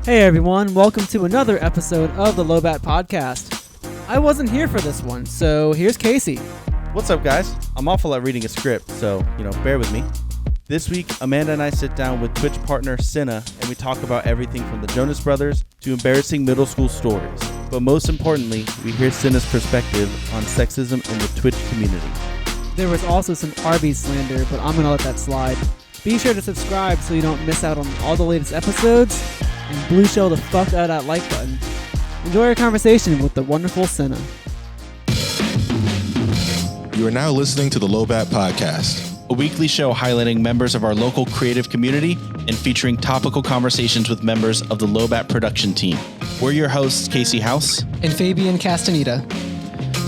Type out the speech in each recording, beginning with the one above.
Hey everyone, welcome to another episode of the LOWBAT podcast. I wasn't here for this one, so here's Casey. What's up, guys? I'm awful at reading a script, so, bear with me. This week, Amanda and I sit down with Twitch partner Cinna, and we talk about everything from the Jonas Brothers to embarrassing middle school stories. But most importantly, we hear Cinna's perspective on sexism in the Twitch community. There was also some Arby's slander, but I'm gonna let that slide. Be sure to subscribe so you don't miss out on all the latest episodes, and blue shell the fuck out of that like button. Enjoy our conversation with the wonderful Cinna. You are now listening to the LOWBAT podcast, a weekly show highlighting members of our local creative community and featuring topical conversations with members of the LOWBAT production team. We're your hosts, Casey House and Fabian Castaneda.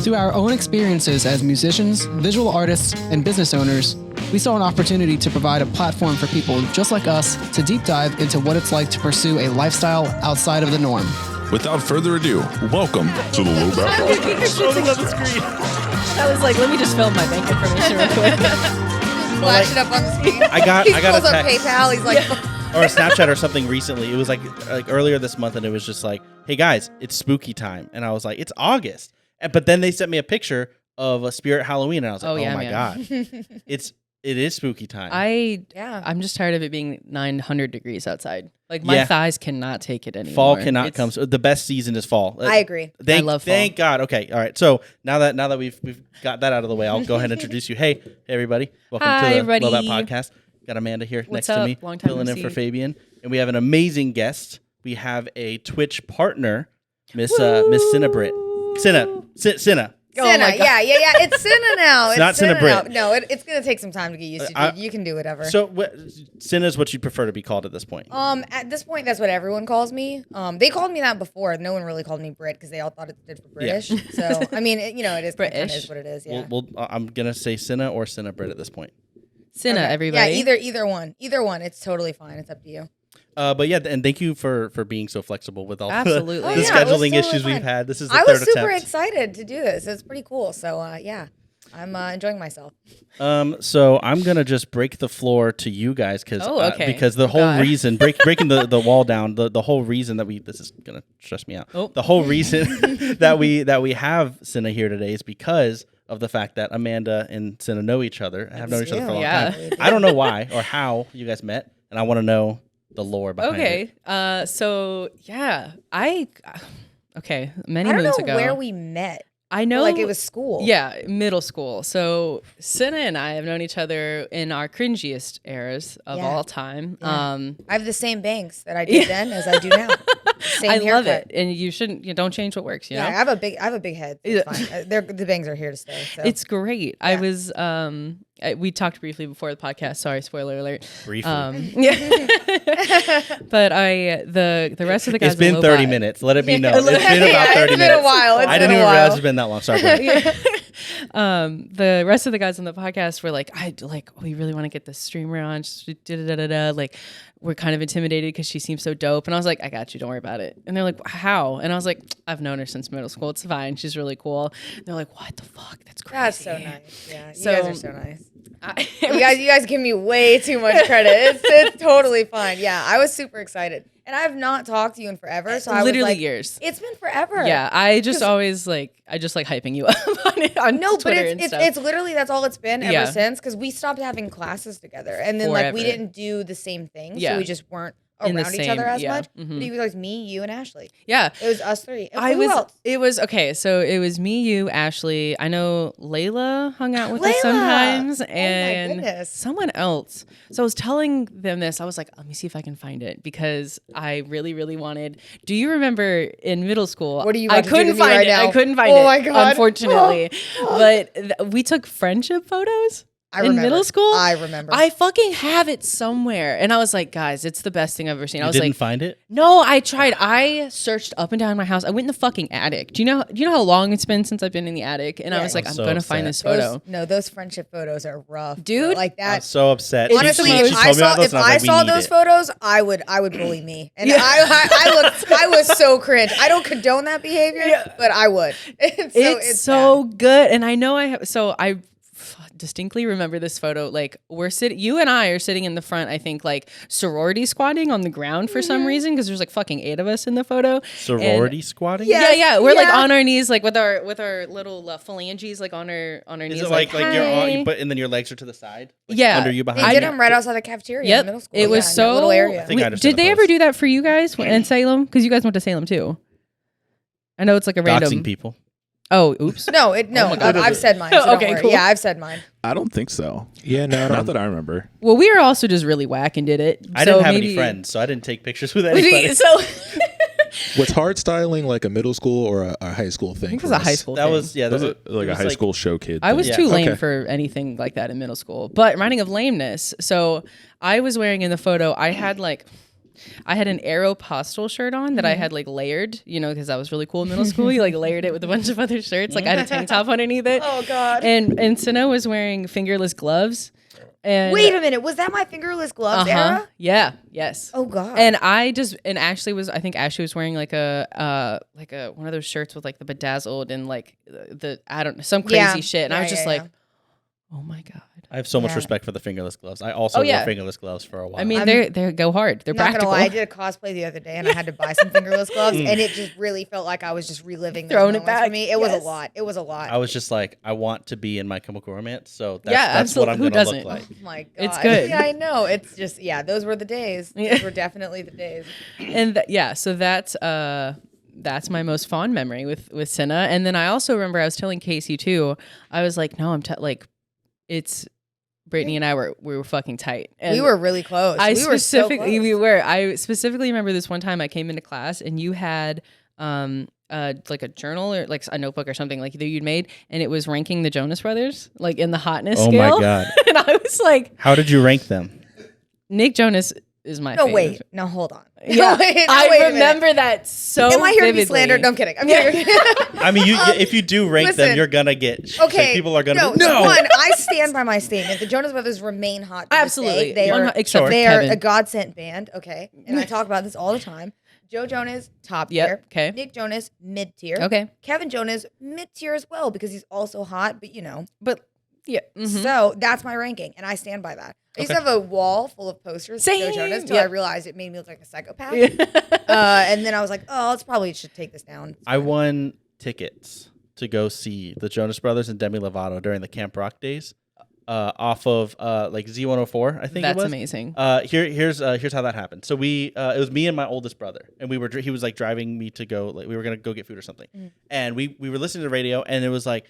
Through our own experiences as musicians, visual artists, and business owners, we saw an opportunity to provide a platform for people just like us to deep dive into what it's like to pursue a lifestyle outside of the norm. Without further ado, welcome to the LOWBAT podcast. I was like, let me just fill my bank information real quick. Flash it up on the screen. I got he a pulls up text PayPal. He's like, or a Snapchat or something recently. It was like earlier this month, and it was just like, "Hey guys, it's spooky time," and I was like, "It's August." But then they sent me a picture of a Spirit Halloween, and I was like, "Oh, my god, it is spooky time." I'm just tired of it being 900 degrees outside. Like my thighs cannot take it anymore. Fall cannot come. So the best season is fall. I agree. I love fall. Thank God. Okay, all right. So now that we've got that out of the way, I'll go ahead and introduce you. Hey everybody, welcome to the everybody. LOWBAT podcast. Got Amanda here What's next to up? me, Long time filling no in for see. Fabian, and we have an amazing guest. We have a Twitch partner, Miss Cinna Britt. Cinna. Cinna, yeah. It's Cinna now. It's not Cinna Britt. No, it's going to take some time to get used to. You can do whatever. So Cinna is what you'd prefer to be called at this point. At this point, that's what everyone calls me. They called me that before. No one really called me Brit because they all thought it stood for British. Yeah. So I mean, it is British. It is what it is. Yeah. Well, I'm gonna say Cinna or Cinna Britt at this point. Cinna, everybody. Yeah, either one. Either one. It's totally fine. It's up to you. But yeah, and thank you for being so flexible with all the Absolutely. scheduling totally issues fine. we've had. This is the I third was super attempt. excited to do this. It's pretty cool. So yeah, I'm enjoying myself. So I'm gonna just break the floor to you guys because the whole reason breaking the wall down, the whole reason that this is gonna stress me out. The whole reason that we have Cinna here today is because of the fact that Amanda and Cinna know each other. Have known each other for a long time. I don't know why or how you guys met, and I want to know the lore behind it. Many I don't moons know ago. where we met. I know, like it was school. Yeah, middle school. So Cinna and I have known each other in our cringiest eras of all time. Yeah. I have the same bangs that I did then as I do now. Same I haircut. love it, and you don't change what works. You know? I have a big head. So it's fine. The bangs are here to stay. So. It's great. Yeah. I was we talked briefly before the podcast. Sorry, spoiler alert. Briefly. But the rest of the guys. It's been 30 minutes. Let it be known. It's been about 30 minutes. It's been a while. I didn't even realize it's been that long. Sorry. The rest of the guys on the podcast were like, we really want to get this streamer on. Like, we're kind of intimidated because she seems so dope. And I was like, I got you. Don't worry about it. And they're like, how? And I was like, I've known her since middle school. It's fine. She's really cool. And they're like, what the fuck? That's crazy. That's so nice. Yeah, you guys are so nice. You guys give me way too much credit. It's totally fine. Yeah, I was super excited. And I have not talked to you in forever. So I was like, years. It's been forever. Yeah, I just like hyping you up on Twitter and stuff. It's literally that's all it's been ever since because we stopped having classes together and then like we didn't do the same thing, so we just weren't around each other as much. Mm-hmm. But it was like me, you, and Ashley. Yeah, it was us three. And who else? It was okay. So it was me, you, Ashley. I know Layla hung out with us sometimes, and someone else. So I was telling them this. I was like, let me see if I can find it because I really, really wanted. Do you remember in middle school? What are you? I couldn't find it. I couldn't find it. Oh my god! Unfortunately, but we took friendship photos. In middle school? I remember. I fucking have it somewhere. And I was like, guys, it's the best thing I've ever seen. I was didn't find it? No, I tried. I searched up and down my house. I went in the fucking attic. Do you know how long it's been since I've been in the attic? And I was like, I'm going to find this photo. Those friendship photos are rough. Dude. Like that. I'm so upset. Honestly, if I saw those photos, I would bully me. And I was so cringe. I don't condone that behavior, but I would. It's so good. And I know distinctly remember this photo. Like you and I are sitting in the front, I think like sorority squatting on the ground for some reason, because there's like fucking 8 of us in the photo. Sorority squatting? Yeah. We're like on our knees, like with our little phalanges, like on our knees. Is it like you're on, and then your legs are to the side? Like under you behind? They did them right outside the cafeteria in middle school. It was so little area. Did they ever do that for you guys in Salem? Because you guys went to Salem too. I know it's like a random doxing people. Oh, oops. No, I've said mine. So okay, cool. Yeah, I've said mine. I don't think so. Yeah, no, not that I remember. Well, we were also just really whack and did it. I didn't have any friends, so I didn't take pictures with anybody. Was hard styling like a middle school or a high school thing? I think it was a high school thing. That was like a high school show kid. I was too lame for anything like that in middle school. But reminding of lameness, so I was wearing in the photo, I had an Aeropostale shirt on that I had like layered, because I was really cool in middle school. You like layered it with a bunch of other shirts. Like I had a tank top underneath it. Oh God. And Cinna was wearing fingerless gloves. And wait a minute, was that my fingerless gloves era? Yeah. Yes. Oh God. And Ashley was wearing like a one of those shirts with like the bedazzled and like some crazy shit. And I was just like, oh my God. I have so much respect for the fingerless gloves. I also wore fingerless gloves for a while. I mean, they go hard. They're not practical. Gonna lie, I did a cosplay the other day, and I had to buy some fingerless gloves, and it just really felt like I was just reliving throwing it back. For me. It was a lot. It was a lot. I was just like, I want to be in My Chemical Romance, so that's what I'm going to look like. Oh my God, it's good. Yeah, I know. It's just those were the days. Those were definitely the days. And so that's my most fond memory with Cinna. And then I also remember I was telling Casey too. I was like, no, it's. Brittany and I we were fucking tight. And we were really close. I specifically remember this one time I came into class and you had like a journal or like a notebook or something like that you'd made, and it was ranking the Jonas Brothers like in the hotness scale. Oh my God. And I was like, how did you rank them? Nick Jonas is my favorite. Wait. No, hold on. Yeah. I remember that so Am I here vividly. to be slandered? No, I'm kidding. I'm kidding. I mean, if you do rank them, you're going to get people are going to No. One, I stand by my statement. The Jonas Brothers remain hot to Absolutely. This day. They are a godsend band, okay? And I talk about this all the time. Joe Jonas, top tier. Okay. Nick Jonas, mid tier. Okay. Kevin Jonas, mid tier as well because he's also hot, but But yeah. Mm-hmm. So that's my ranking, and I stand by that. I used to have a wall full of posters of Joe Jonas until I realized it made me look like a psychopath. And then I was like, oh, should take this down. I won tickets to go see the Jonas Brothers and Demi Lovato during the Camp Rock days off of like Z104, I think it was. That's amazing. Here's how that happened. So it was me and my oldest brother, and he was like driving me to go, like we were going to go get food or something. And we were listening to the radio, and it was a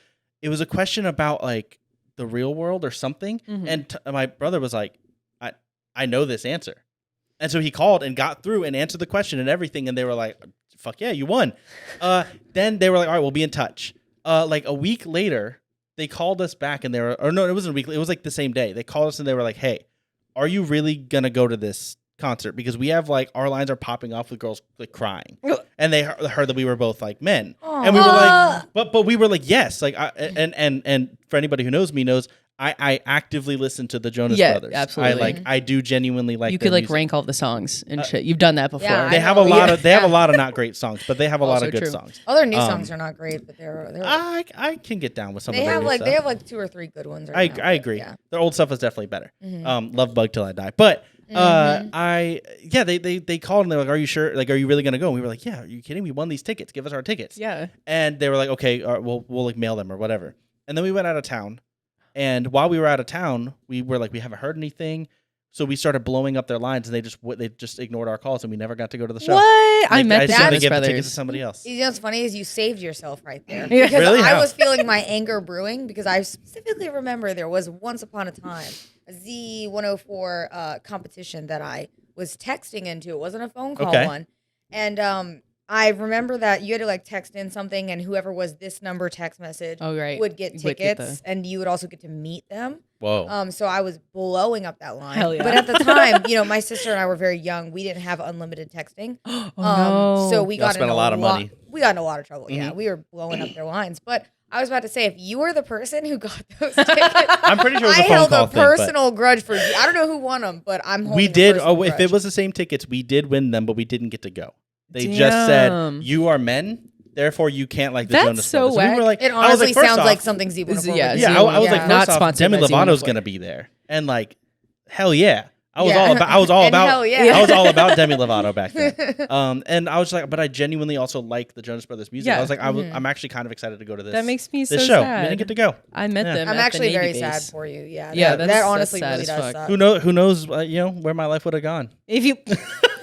question about like the real world or something. And my brother was like, I know this answer. And so he called and got through and answered the question and everything. And they were like, fuck yeah, you won. Then they were like, all right, we'll be in touch. Like a week later, they called us back and it wasn't a week. It was like the same day. They called us and they were like, hey, are you really going to go to this concert? Because we have like, our lines are popping off with girls like crying. And they heard that we were both like men. Aww. And we were like, but we were like, yes. Like, and for anybody who knows me knows, I actively listen to the Jonas Brothers. Absolutely. I do genuinely like. You could like music. rank all the songs and shit. You've done that before. Yeah, they have a lot of not great songs, but they have a lot of good songs. All their new songs are not great, but they're I can get down with some of their new stuff. They have like 2 or 3 good ones. I agree. Yeah. Their old stuff is definitely better. Love Bug Till I Die, but they called and they were like, are you sure? Like, are you really gonna go? And we were like, yeah. Are you kidding? We won these tickets. Give us our tickets. Yeah. And they were like, okay, we'll like mail them or whatever. And then we went out of town. And while we were out of town, we were like, we haven't heard anything. So we started blowing up their lines, and they just ignored our calls, and we never got to go to the show. What? I met the Jonas Brothers. They gave the tickets to somebody else. You know what's funny is you saved yourself right there. Because really? I was feeling my anger brewing because I specifically remember there was once upon a time a Z104 competition that I was texting into. It wasn't a phone call one. And I remember that you had to like text in something, and whoever was this number text message would get tickets, and you would also get to meet them. Whoa. So I was blowing up that line. Hell yeah. But at the time, my sister and I were very young. We didn't have unlimited texting. No. So we got spent a lot of money. We got in a lot of trouble. Yeah, we were blowing up their lines. But I was about to say, if you were the person who got those tickets, I'm pretty sure it was a phone held call a personal grudge for you. I don't know who won them, but I'm holding. We did. Grudge. If it was the same tickets, we did win them, but we didn't get to go. They just said, you are men. therefore you can't like the That's Jonas so Brothers. whack. We were like, It honestly first sounds off, like something Z would have. Yeah, I was like, not first off, sponsored Demi by Z Lovato's would. gonna be there, and like, hell yeah. I was Yeah. all about. I was all And about. hell yeah. I was all about Demi Lovato back then. And I was like, but I genuinely also like the Jonas Brothers music. Yeah. I was like, I'm actually kind of excited to go to this. That makes me so this show. sad. We didn't get to go. I met them. I'm at actually the very Navy sad base. for you. Yeah. Yeah, that honestly sad really as does fuck. suck. Who knows? Where my life would have gone. If you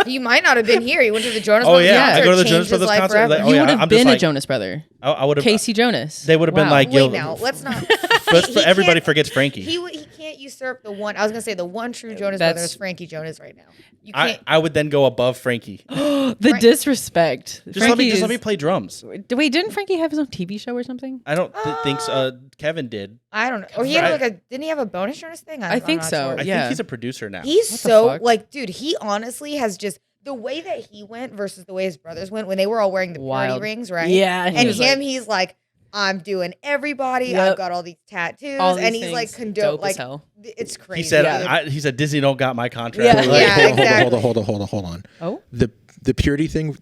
You might not have been here. You went to the Jonas Oh Brothers yeah, concert, I go to the changed Jonas his Brothers life concert. forever. Like, oh you yeah, would have I'm been just a like, Jonas Brother, I would have. Casey Jonas. They would have been Wow. like, Wait, now let's not. everybody can't- forgets Frankie. He can't usurp the one. I was gonna say the one true Jonas That's- Brothers, Frankie Jonas, right now. You can't. I would then go above Frankie. The disrespect. Just let me play drums. Wait, didn't Frankie have his own TV show or something? I don't think so. Kevin did. I don't know. Or he had didn't he have a bonus Jonas thing? I think I'm not so. sure. I Yeah. think he's a producer now. He's What the so fuck? like, dude. He honestly has just the way that he went versus the way his brothers went when they were all wearing the purity Wild. rings, right? Yeah, and he was like- he's like, I'm doing everybody. Yep. I've got all these tattoos, All these and he's like things. condone Dope as like hell. it's crazy. He said, Yeah. he said Disney don't got my contract. Yeah. Like, Yeah, exactly. Hold on. Oh, The purity thing,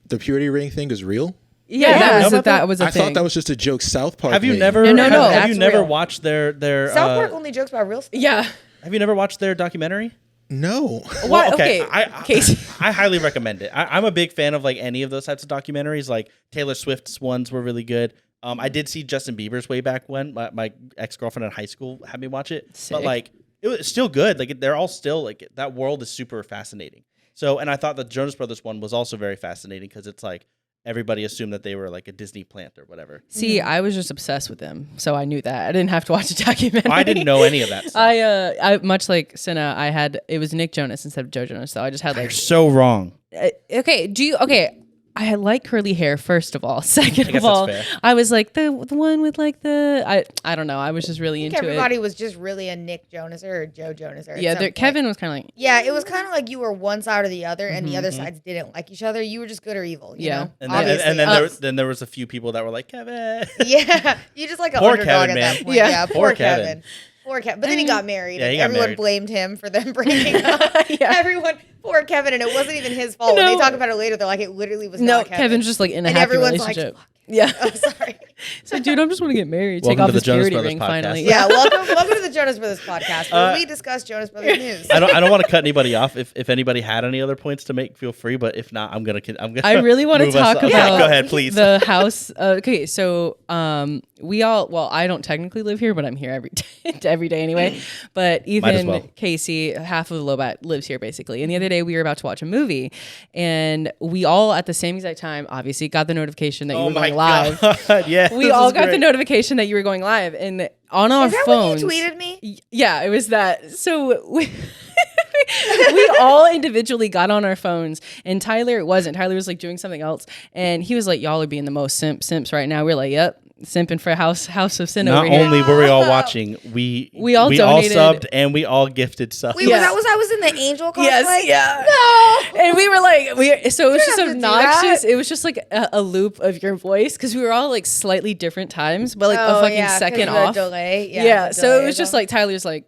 the purity ring thing is real? yeah, Yeah. that was a I thing. thought that was just a joke South Park Have you made. never? No. Have That's you never real. watched their? South Park only jokes about real stuff. Yeah. Have you never watched their documentary? No. What? okay, Okay, Casey. I highly recommend it. I'm a big fan of like any of those types of documentaries. Like Taylor Swift's ones were really good. I did see Justin Bieber's way back when. My ex-girlfriend in high school had me watch it. Sick. But like it was still good. Like they're all still like that world is super fascinating. So and I thought the Jonas Brothers one was also very fascinating because it's like everybody assumed that they were like a Disney plant or whatever. See, I was just obsessed with them, so I knew that. I didn't have to watch a documentary. I didn't know any of that stuff. I much like Cinna, it was Nick Jonas instead of Joe Jonas, so I just had You're like so wrong. okay, I had like curly hair first of all. Second guess of all, that's fair. I was like the one with like I don't know. I was just really I think into everybody it. was just really a Nick Jonas or Joe Jonas. Or Yeah, Kevin was kind of like Yeah, it was kind of like you were one side or the other, and the other sides didn't like each other. You were just good or evil. You Yeah. know? And Obviously. then there was a few people that were like Kevin. Yeah, you just like an Poor underdog Kevin, at man. that point. Yeah. Yeah, Poor poor Kevin. Kevin. Poor Kevin. But then he got married. Yeah, and he got everyone married. blamed him for them breaking up. Yeah. Everyone, poor Kevin, and it wasn't even his fault. When No. they talk about it later, they're like, it literally was no. not Kevin. Kevin's just like in a and happy everyone's like, relationship. "Fuck." Yeah. Oh, sorry. So, dude, I'm just want to get married. Take Welcome off to the his Jonas purity Brothers ring podcast. finally. Yeah, welcome to the Jonas Brothers podcast, where we discuss Jonas Brothers news. I don't want to cut anybody off. If anybody had any other points to make, feel free. But if not, I'm gonna. I really want to move us talk up. about Yeah, go ahead, please. the house. Okay, so we all. Well, I don't technically live here, but I'm here every day anyway. But as Ethan, well. Casey, half of the LOWBAT lives here basically. And the other day we were about to watch a movie, and we all at the same exact time, obviously, got the notification that you Oh were my going live. god! Yeah, We this all is got the great. notification that you were going live, and on our Is that phones. when you tweeted me? Yeah, it was that. So we all individually got on our phones, and Tyler wasn't. Tyler was like doing something else, and he was like, "Y'all are being the most simps right now." We're like, "Yep, simping for House of Cinna." Not over here. only were we all watching, we all donated. subbed and we all gifted subs. Wait, Yeah. I was in the Angel cosplay? Yes, yeah. No. And we were like, so it was just have to do obnoxious. that. It was just like a loop of your voice because we were all like slightly different times, but like a fucking 'cause second the off. delay. Yeah, the so delay it was is just off. like Tyler's like,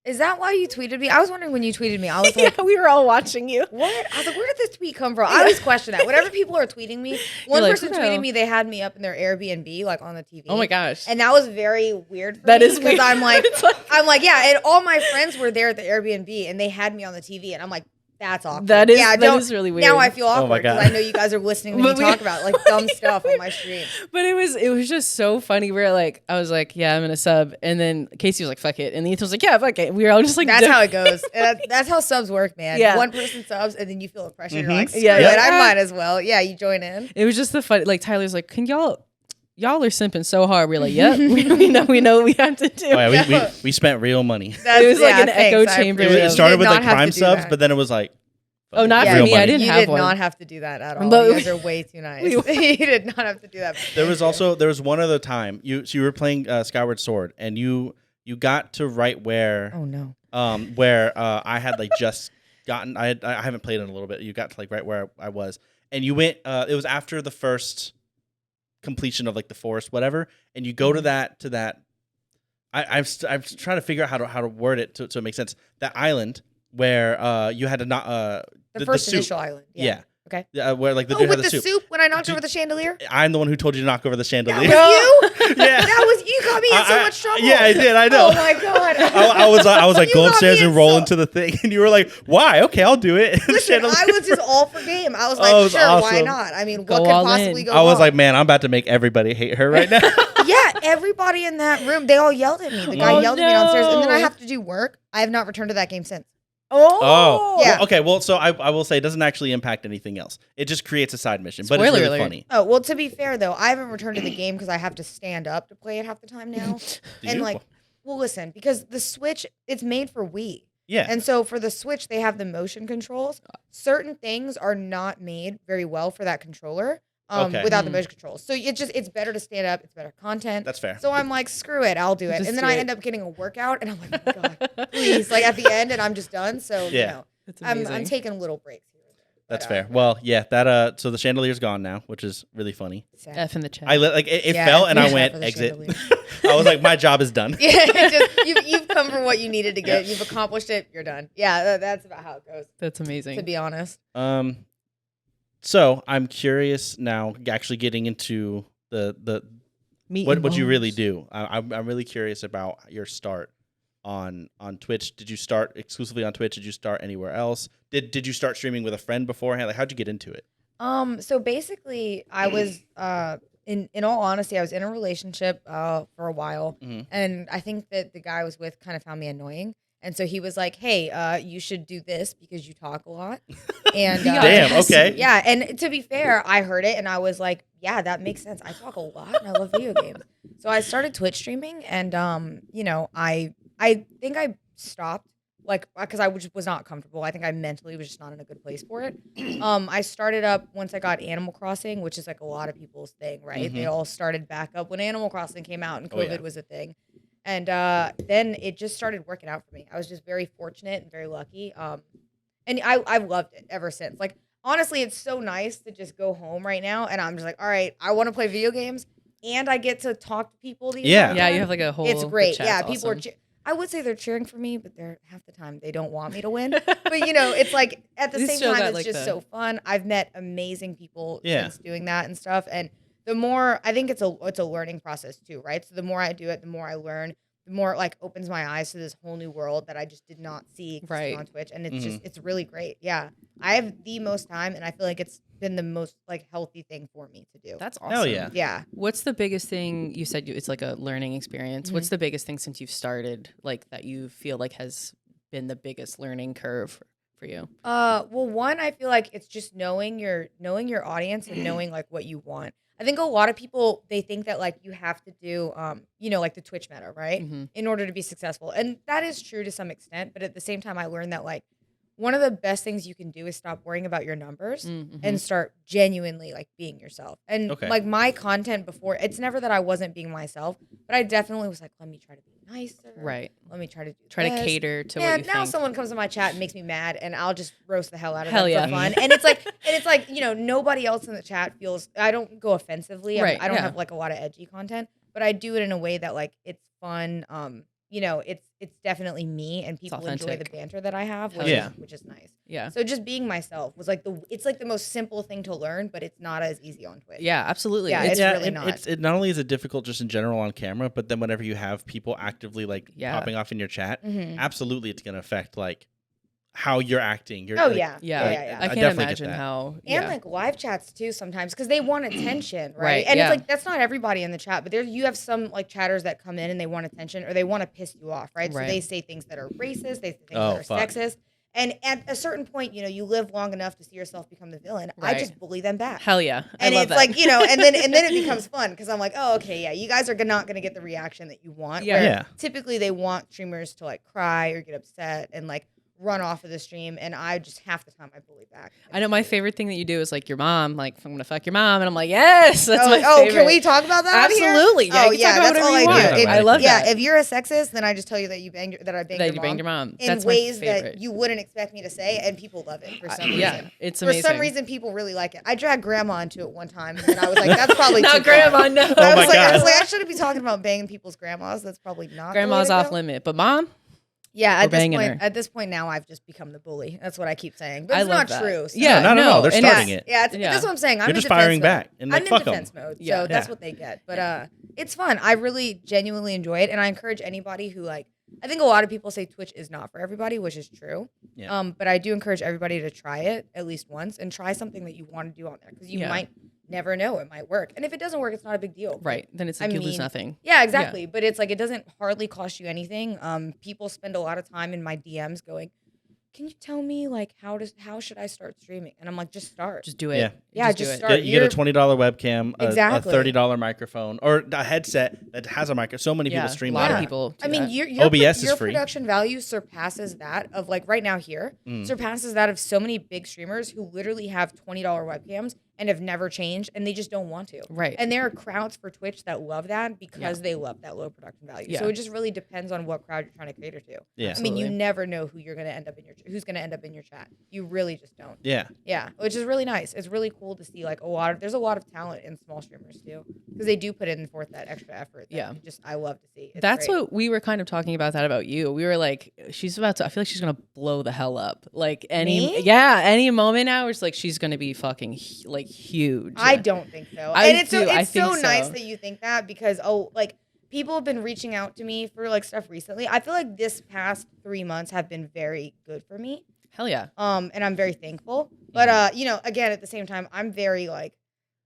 Is that why you tweeted me? I was wondering when you tweeted me. I was yeah, like, we were all watching you. what? I was like, where did this tweet come from? I always question that. Whenever people are tweeting me, one like, person who the tweeted hell? me, they had me up in their Airbnb, like on the TV. Oh my gosh. And that was very weird for That me. is because weird. I'm like, It's like- yeah, and all my friends were there at the Airbnb and they had me on the TV, and I'm like, that's awkward. That is- yeah, that don't- is really weird. Now I feel my awkward because God. I know you guys are listening to me But we- talk about like dumb stuff on my stream. But it was just so funny. We were like, I was like, yeah, I'm gonna sub, and then Casey was like, fuck it, and Ethan was like, yeah, fuck it. We were all just like, That's how it goes. And that's how subs work, man. Yeah. One person subs and then you feel the pressure. You're like, screw Yeah, it, yeah. I might as well. Yeah, you join in. It was just the fun. Like Tyler's like, can y'all are simping so hard. We're like, yep, we know what we have to do. Oh, yeah, we spent real money. That's, It was like an echo thanks. I chamber. appreciate It started You with did like not have Prime to do subs, that. but then it was like, Oh, not Yeah, for real me. I money. didn't You have did one. not have to do that at all. But You we- guys are way too nice. we- You did not have to do that. there was one other time you were playing Skyward Sword and you got to right where Oh no. where I had like just gotten I haven't played in a little bit. You got to like right where I was, and you went. It was after the first completion of like the forest, whatever, and you go to that. I'm trying to figure out how to word it so it makes sense. That island where you had to not The first soup. initial island. Yeah. Okay. Where like the dude had with the soup when I knocked over the chandelier? I'm the one who told you to knock over the chandelier. That was you? Yeah. That was you got me in so much trouble. Yeah, I did. I know. Oh my God. I was like, go upstairs and roll into the thing. And you were like, why? Okay, I'll do it. Listen, I was just all for game. I was like, sure, awesome. Why not? I mean, what could possibly go wrong? I was like, man, I'm about to make everybody hate her right now. Yeah, everybody in that room, they all yelled at me. The guy yelled at me downstairs. And then I have to do work. I have not returned to that game since. Oh. Yeah. Well, okay, well, so I will say it doesn't actually impact anything else. It just creates a side mission, but it's really funny. Oh, well, to be fair, though, I haven't returned to the game because I have to stand up to play it half the time now. And like, well, listen, because the Switch, it's made for Wii. Yeah. And so for the Switch, they have the motion controls. Certain things are not made very well for that controller. Without the motion controls. So it's better to stand up. It's better content. That's fair. So I'm like, screw it. I'll do it. And then I end up getting a workout and I'm like, oh God, please. Like at the end and I'm just done. So, you know, I'm taking little breaks here and there. That's fair. Well, yeah, that, so the chandelier's gone now, which is really funny. Sad. F in the chat. It fell and I went exit. I was like, my job is done. Yeah, you've come for what you needed to get. You've accomplished it. You're done. Yeah, that's about how it goes. That's amazing. To be honest. So I'm curious now, actually getting into the what you really do. I'm really curious about your start on Twitch. Did you start exclusively on Twitch? Did you start anywhere else? Did you start streaming with a friend beforehand? Like, how'd you get into it? So basically, I was in all honesty, I was in a relationship for a while, and I think that the guy I was with kind of found me annoying. And so he was like, hey, you should do this because you talk a lot. And damn, okay. Yeah, and to be fair, I heard it and I was like, yeah, that makes sense. I talk a lot and I love video games. So I started Twitch streaming and, you know, I think I stopped, like, because I was not comfortable. I think I mentally was just not in a good place for it. I started up once I got Animal Crossing, which is like a lot of people's thing, right? They all started back up when Animal Crossing came out and COVID was a thing. And then it just started working out for me. I was just very fortunate and very lucky. And I've loved it ever since. Like, honestly, it's so nice to just go home right now. And I'm just like, all right, I want to play video games. And I get to talk to people. Yeah, you have like a whole It's great. Yeah, awesome. people are I would say they're cheering for me, but they're half the time they don't want me to win. But, you know, it's like at the same time, it's like just so fun. I've met amazing people since doing that and stuff. And the more, I think it's a learning process too, right? So the more I do it, the more I learn, the more it like opens my eyes to this whole new world that I just did not see on Twitch. And it's just, it's really great. Yeah. I have the most time and I feel like it's been the most like healthy thing for me to do. That's awesome. Hell yeah. Yeah. What's the biggest thing you said it's like a learning experience? What's the biggest thing since you've started like that you feel like has been the biggest learning curve for you? Well, one, I feel like it's just knowing your audience and knowing like what you want. I think a lot of people, they think that like you have to do, you know, like the Twitch meta, right? In order to be successful. And that is true to some extent. But at the same time, I learned that like one of the best things you can do is stop worrying about your numbers and start genuinely like being yourself. And like my content before, it's never that I wasn't being myself, but I definitely was like, let me try to be nicer. Right. Let me try to do to cater to what you now think. someone comes to my chat and makes me mad and I'll just roast the hell out of them for fun. And it's like, you know, nobody else in the chat feels, I don't go offensively. I don't have like a lot of edgy content, but I do it in a way that like it's fun. You know, it's definitely me and people enjoy the banter that I have, which is nice. Yeah. So just being myself was like it's like the most simple thing to learn, but it's not as easy on Twitch. Yeah, absolutely. Yeah, it's really not. It not only is it difficult just in general on camera, but then whenever you have people actively like popping off in your chat, absolutely it's going to affect like how you're acting. I can't imagine how. And like live chats too sometimes because they want attention, right? And it's like that's not everybody in the chat, but you have some like chatters that come in and they want attention or they want to piss you off, right? So they say things that are racist, they say things that are sexist. And at a certain point, you know, you live long enough to see yourself become the villain. I just bully them back. Hell yeah. And it's like, you know, and then it becomes fun because I'm like, oh, okay, yeah, you guys are not going to get the reaction that you want. Yeah. Typically they want streamers to like cry or get upset and like run off of the stream, and I just half the time I bully back. I know my favorite thing that you do is like your mom, like I'm gonna fuck your mom, and I'm like, yes, that's my favorite. Can we talk about that? Absolutely. Yeah, that's all I do. I love that. Yeah, if you're a sexist, then I just tell you that I banged your mom in that's ways that you wouldn't expect me to say, and people love it for some reason. Yeah, it's amazing. For some reason, people really like it. I dragged grandma into it one time, and I was like, that's probably not grandma. No, I was like, I shouldn't be talking about banging people's grandmas. That's probably not. Grandma's off limit, but mom. Yeah, at this point now, I've just become the bully. That's what I keep saying, but it's not true. So. Yeah, no, they're starting it. Yeah, that's what I'm saying. You're just firing back, and I'm in defense mode, so that's what they get. But it's fun. I really genuinely enjoy it, and I encourage anybody who like. I think a lot of people say Twitch is not for everybody, which is true. Yeah. But I do encourage everybody to try it at least once and try something that you want to do on there because you might never know it might work. And if it doesn't work, it's not a big deal. Right. Then it's like you lose nothing. Yeah, exactly. Yeah. But it's like it doesn't hardly cost you anything. People spend a lot of time in my DMs going, can you tell me like how should I start streaming? And I'm like, just start. Just do it. Yeah, just start. You get a $20 webcam, a $30 microphone, or a headset that has a microphone. So many people stream. A lot of people. I mean, your OBS is free. Your production value surpasses that of like right now here surpasses that of so many big streamers who literally have $20 webcams and have never changed, and they just don't want to. Right. And there are crowds for Twitch that love that because they love that low production value. Yeah. So it just really depends on what crowd you're trying to cater to. Yeah. I mean, you never know who's going to end up in your chat. You really just don't. Yeah. Yeah. Which is really nice. It's really cool to see like there's a lot of talent in small streamers too, because they do put in forth that extra effort. That I love to see. That's great. What we were kind of talking about you. We were like, I feel like she's going to blow the hell up. Like any moment now, it's like she's going to be fucking like huge. I don't think so. It's so nice that you think that because people have been reaching out to me for like stuff recently. I feel like this past 3 months have been very good for me. Hell yeah. And I'm very thankful. But again, at the same time, I'm very like,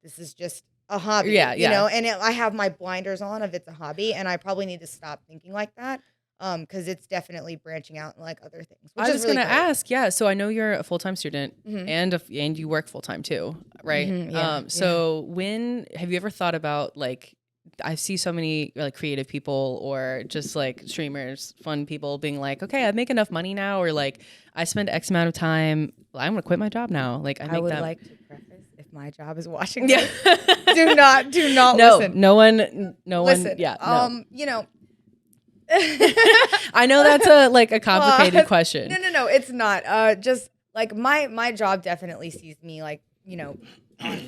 this is just a hobby. Yeah. You know, and I have my blinders on if it's a hobby, and I probably need to stop thinking like that. Because it's definitely branching out in like other things. I was really gonna ask, so I know you're a full-time student and you work full-time too, right? Mm-hmm, so when have you ever thought about like I see so many like creative people or just like streamers, fun people being like, okay, I make enough money now, or like I spend X amount of time. I'm gonna quit my job now. Like I would like to preface if my job is watching. Yeah, do not listen. No one. Listen, yeah. No. You know. I know that's a complicated question. No, it's not. Just like my job definitely sees me like,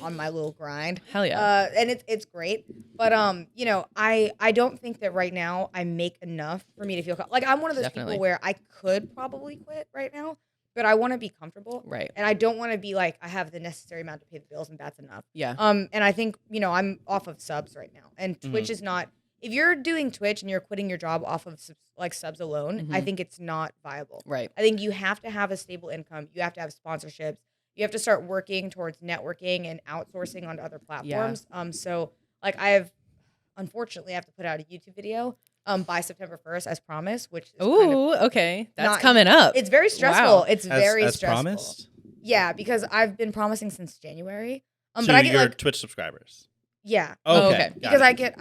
on my little grind. Hell yeah. And it's great. But I don't think that right now I make enough for me to feel like I'm one of those people where I could probably quit right now, but I want to be comfortable. Right. And I don't want to be like I have the necessary amount to pay the bills and that's enough. Yeah. And I think, I'm off of subs right now. And Twitch is not. If you're doing Twitch and you're quitting your job off of like subs alone, I think it's not viable. Right. I think you have to have a stable income. You have to have sponsorships. You have to start working towards networking and outsourcing onto other platforms. Yeah. So like unfortunately, I have to put out a YouTube video by September 1st as promised, which is okay. That's coming up. It's very stressful. Wow. It's very as stressful. Promised? Yeah, because I've been promising since January. To but I get your Twitch subscribers. Yeah. Okay. Because I get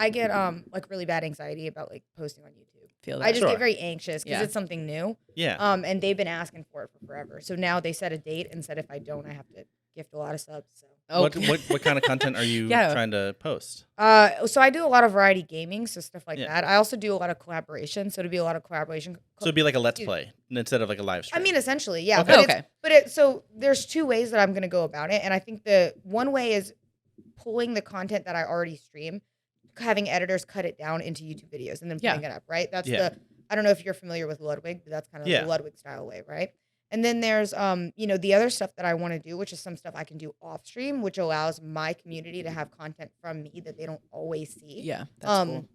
like really bad anxiety about like posting on YouTube. Feel that. I just get very anxious because it's something new. Yeah. And they've been asking for it for forever. So now they set a date and said if I don't, I have to gift a lot of subs. So. What kind of content are you trying to post? So I do a lot of variety gaming, so stuff like that. I also do a lot of collaboration, so it'd be a lot of collaboration. So it'd be like a let's play instead of like a live stream. I mean, essentially, yeah. Okay. So there's two ways that I'm going to go about it, and I think the one way is pulling the content that I already stream, having editors cut it down into YouTube videos, and then putting it up. Right? That's I don't know if you're familiar with Ludwig, but that's kind of the Ludwig style way, right? And then there's, the other stuff that I want to do, which is some stuff I can do off stream, which allows my community to have content from me that they don't always see. Yeah, that's cool. And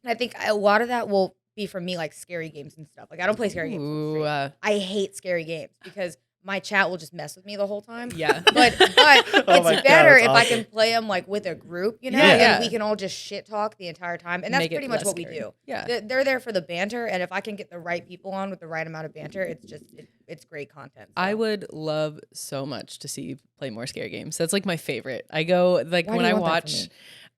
I think a lot of that will be from me, like scary games and stuff. Like I don't play scary games. I hate scary games because my chat will just mess with me the whole time. Yeah. But it's better if I can play them like with a group, and we can all just shit talk the entire time. And that's pretty much what we do. Yeah. They're there for the banter. And if I can get the right people on with the right amount of banter, it's great content. So. I would love so much to see you play more scary games. That's like my favorite. I go like when I watch.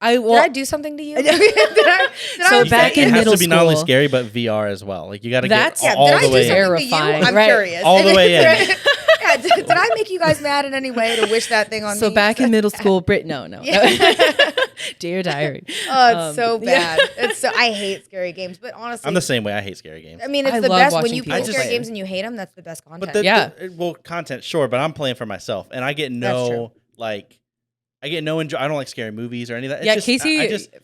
Did I do something to you? Did I back in middle school, it has to be not only scary but VR as well. Like you got to get all the way. Terrifying. I'm curious. All the way in. Did I make you guys mad in any way to wish that thing on me? So back in middle school, no. Dear Diary. Oh, it's so bad. I hate scary games, but honestly, I'm the same way. I hate scary games. I mean, it's the best when you play scary games and you hate them. That's the best content. But content, sure, but I'm playing for myself, and I get no enjoy. I don't like scary movies or any of that. It's Casey.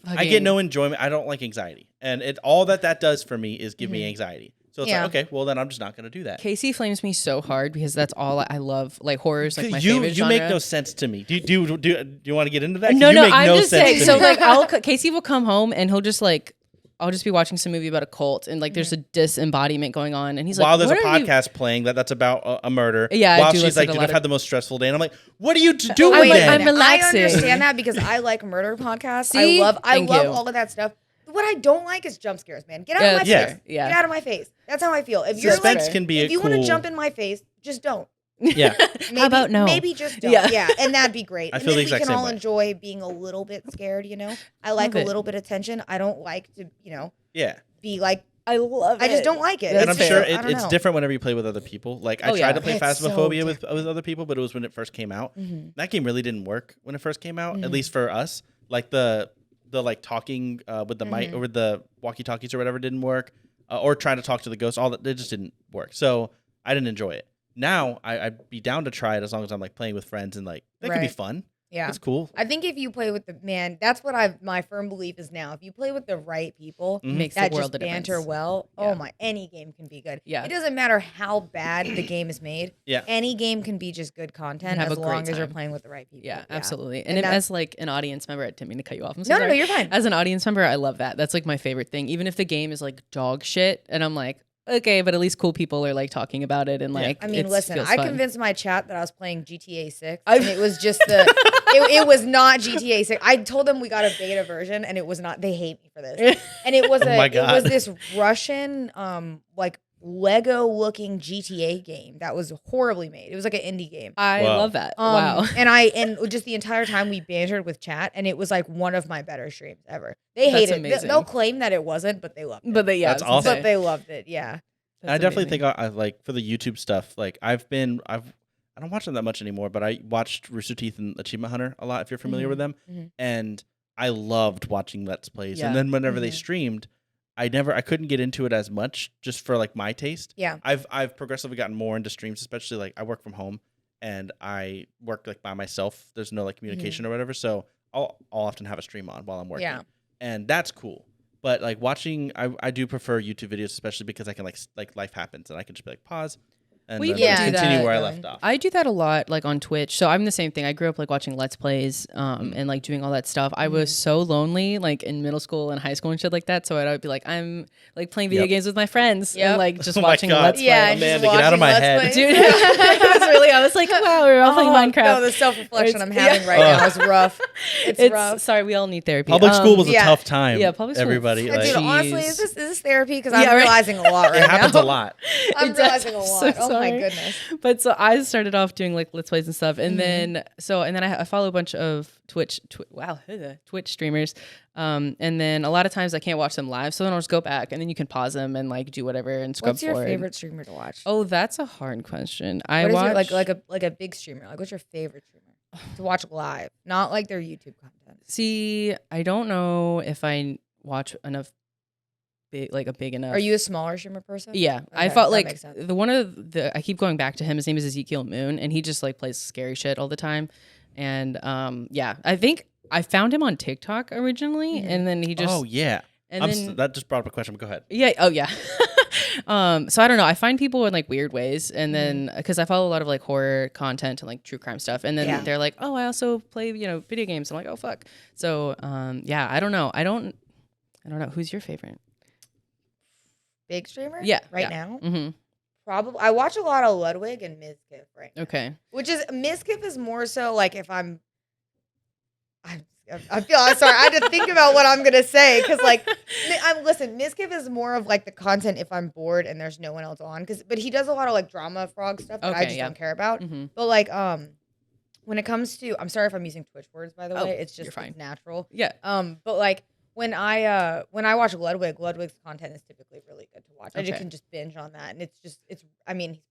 I get no enjoyment. I don't like anxiety, and all that does for me is give me anxiety. So it's like, okay, well then I'm just not going to do that. Casey flames me so hard because that's all I love. Like horror is like my favorite genre. You make no sense to me. Do you want to get into that? No, I'm just saying. So like Casey will come home and he'll just like, I'll just be watching some movie about a cult and like there's a disembodiment going on and he's while like, there's a podcast playing that's about a murder. Yeah, while she's like, dude, I've had the most stressful day, and I'm like, what are you doing? I'm relaxing. I understand that because I like murder podcasts. I love all of that stuff. What I don't like is jump scares, man. Get out of my face. Yeah. Get out of my face. That's how I feel. If Suspense can be if you want to jump in my face, just don't. Yeah. Maybe, how about no? Maybe just don't. Yeah. And that'd be great. I feel the exact same way. We can all enjoy being a little bit scared, you know? I like a little bit of tension. I don't like to, be like, I love it. I just don't like it. And I'm sure it's different whenever you play with other people. Like I tried to play Phasmophobia with other people, but it was when it first came out. Mm-hmm. That game really didn't work when it first came out, at least for us. Like the like talking with the mic or with the walkie-talkies or whatever didn't work, or trying to talk to the ghost, all that, it just didn't work. So I didn't enjoy it. Now I'd be down to try it as long as I'm like playing with friends and like that could be fun. Yeah, it's cool. I think if you play with that's what my firm belief is now. If you play with the right people, makes that the world just banter well. Yeah. Oh my, any game can be good. Yeah, it doesn't matter how bad the game is made. Yeah, any game can be just good content as long as you're playing with the right people. Yeah, absolutely. And as like an audience member, I didn't mean to cut you off. No, you're fine. As an audience member, I love that. That's like my favorite thing. Even if the game is like dog shit, and I'm like, okay, but at least cool people are like talking about it and like. I mean, listen, I convinced my chat that I was playing GTA 6, and it was just it was not GTA 6. I told them we got a beta version, and it was not. They hate me for this, and it was it was this Russian like Lego looking GTA game that was horribly made. It was like an indie game. I love that. Wow. And just the entire time we bantered with chat, and it was like one of my better streams ever. They hate it. They'll claim that it wasn't, but they loved it. That's awesome. But they loved it. Yeah. I definitely think I like for the YouTube stuff. Like I don't watch them that much anymore, but I watched Rooster Teeth and Achievement Hunter a lot. If you're familiar with them, and I loved watching Let's Plays. And then whenever they streamed, I couldn't get into it as much just for like my taste. Yeah. I've progressively gotten more into streams, especially like I work from home and I work like by myself. There's no like communication or whatever. So I'll often have a stream on while I'm working. Yeah. And that's cool. But like watching, I do prefer YouTube videos, especially because I can like life happens and I can just be like pause and continue where I left off. I do that a lot, like on Twitch. So I'm the same thing. I grew up like watching Let's Plays and like doing all that stuff. I was so lonely like in middle school and high school and shit like that. So I'd be like, I'm like playing video games with my friends and like just watching Let's Play. Yeah, man, to get out of my head. Dude, I was like, wow, we're all playing Minecraft. No, the self-reflection I'm having right now is rough. It's rough. Sorry, we all need therapy. Public school was a tough time. Yeah, public school. Everybody. Dude, honestly, is this therapy? Because I'm realizing a lot right now. It happens a lot. I'm realizing a lot. Oh my goodness. But so I started off doing like Let's Plays and stuff, and then I follow a bunch of Twitch streamers, and then a lot of times I can't watch them live, so then I'll just go back, and then you can pause them and like do whatever and scrub forward. What's your favorite streamer to watch? Oh, that's a hard question. What is like a big streamer? Like, what's your favorite streamer to watch live? Not like their YouTube content. See, I don't know if I watch enough. Big enough. Are you a smaller streamer person? Yeah, okay, I felt like I keep going back to him. His name is Ezekiel Moon, and he just like plays scary shit all the time. And I think I found him on TikTok originally, and then he just that just brought up a question. But go ahead. Yeah. Oh yeah. So I don't know. I find people in like weird ways, and then because I follow a lot of like horror content and like true crime stuff, and then they're like, oh, I also play video games. I'm like, oh fuck. So I don't know. I don't know. Who's your favorite? Big streamer? Yeah. Right now? Mm-hmm. Probably. I watch a lot of Ludwig and Mizkif right now. Okay. Mizkif is more so like if I feel sorry. I had to think about what I'm gonna say because like, listen, Mizkif is more of like the content if I'm bored and there's no one else on. But he does a lot of like drama frog stuff that I just don't care about. Mm-hmm. But like when it comes to, I'm sorry if I'm using Twitch words by the way. It's just it's natural. Yeah. But like. When I watch Ludwig's content is typically really good to watch. I just can just binge on that, and he's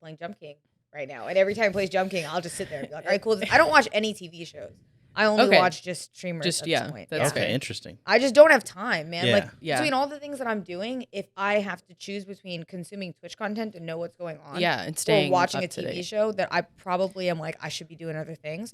playing Jump King right now, and every time he plays Jump King, I'll just sit there and be like, all right, cool. I don't watch any TV shows. I only watch just streamers. At this point. That's okay. Interesting. I just don't have time, man. Between all the things that I'm doing, if I have to choose between consuming Twitch content and know what's going on, and staying or watching a TV show that I probably am like I should be doing other things.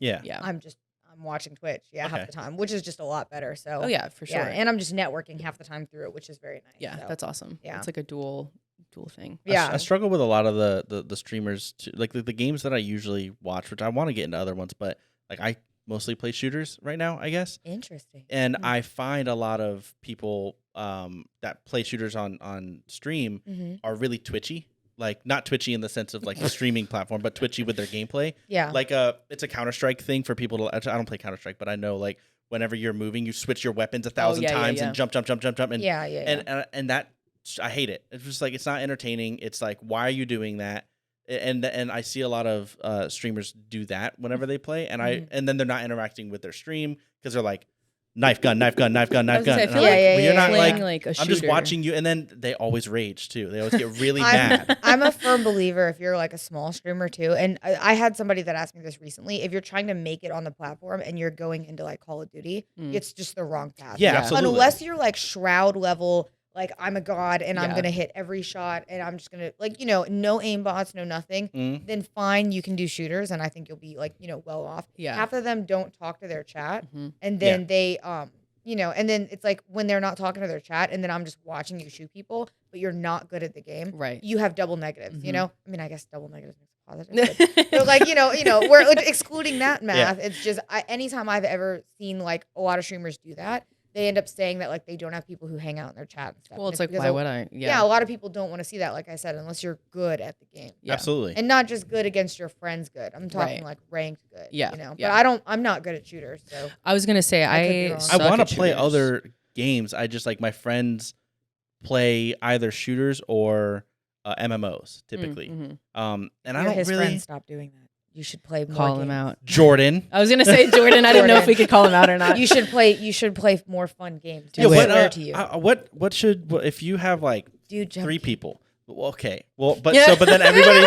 I'm watching Twitch, half the time, which is just a lot better. So, for sure. And I'm just networking half the time through it, which is very nice. Yeah, so. That's awesome. Yeah, it's like a dual dual thing. Yeah. I struggle with a lot of the streamers too. Like the games that I usually watch, which I want to get into other ones, but like I mostly play shooters right now, I guess. Interesting. And I find a lot of people that play shooters on stream are really twitchy. Like not twitchy in the sense of like the streaming platform, but twitchy with their gameplay. Yeah. Like it's a Counter-Strike thing for people to. I don't play Counter-Strike, but I know like whenever you're moving, you switch your weapons 1,000 times and jump, and and that I hate it. It's just like it's not entertaining. It's like why are you doing that? And I see a lot of streamers do that whenever they play, and and then they're not interacting with their stream because they're like knife gun. I feel you're not like I'm just watching you, and then they always rage too. They always get really mad. I'm a firm believer if you're like a small streamer too, and I had somebody that asked me this recently. If you're trying to make it on the platform and you're going into like Call of Duty, it's just the wrong path. Yeah, absolutely. Unless you're like Shroud level. Like I'm a god and I'm gonna hit every shot and I'm just gonna like no aimbots, no nothing. Then fine, you can do shooters and I think you'll be like well off. Yeah. Half of them don't talk to their chat and then they and then it's like when they're not talking to their chat and then I'm just watching you shoot people, but you're not good at the game. Right. You have double negatives. I mean, I guess double negatives makes it positive. But like we're excluding that math. Yeah. It's just anytime I've ever seen like a lot of streamers do that. They end up saying that like they don't have people who hang out in their chat and stuff. Well, it's like why would I? Yeah, a lot of people don't want to see that, like I said, unless you're good at the game. Yeah. Absolutely. And not just good against your friends good. I'm talking like ranked good. Yeah. But I'm not good at shooters, so I was gonna say I want to play other games. I just like my friends play either shooters or MMOs typically. And I don't his really friends stop doing that. You should play more call games. him out. Jordan. I was gonna say Jordan. I didn't know if we could call him out or not. You should play more fun games. Yeah, what should if you have like 3 people? Okay. Well, but then everybody.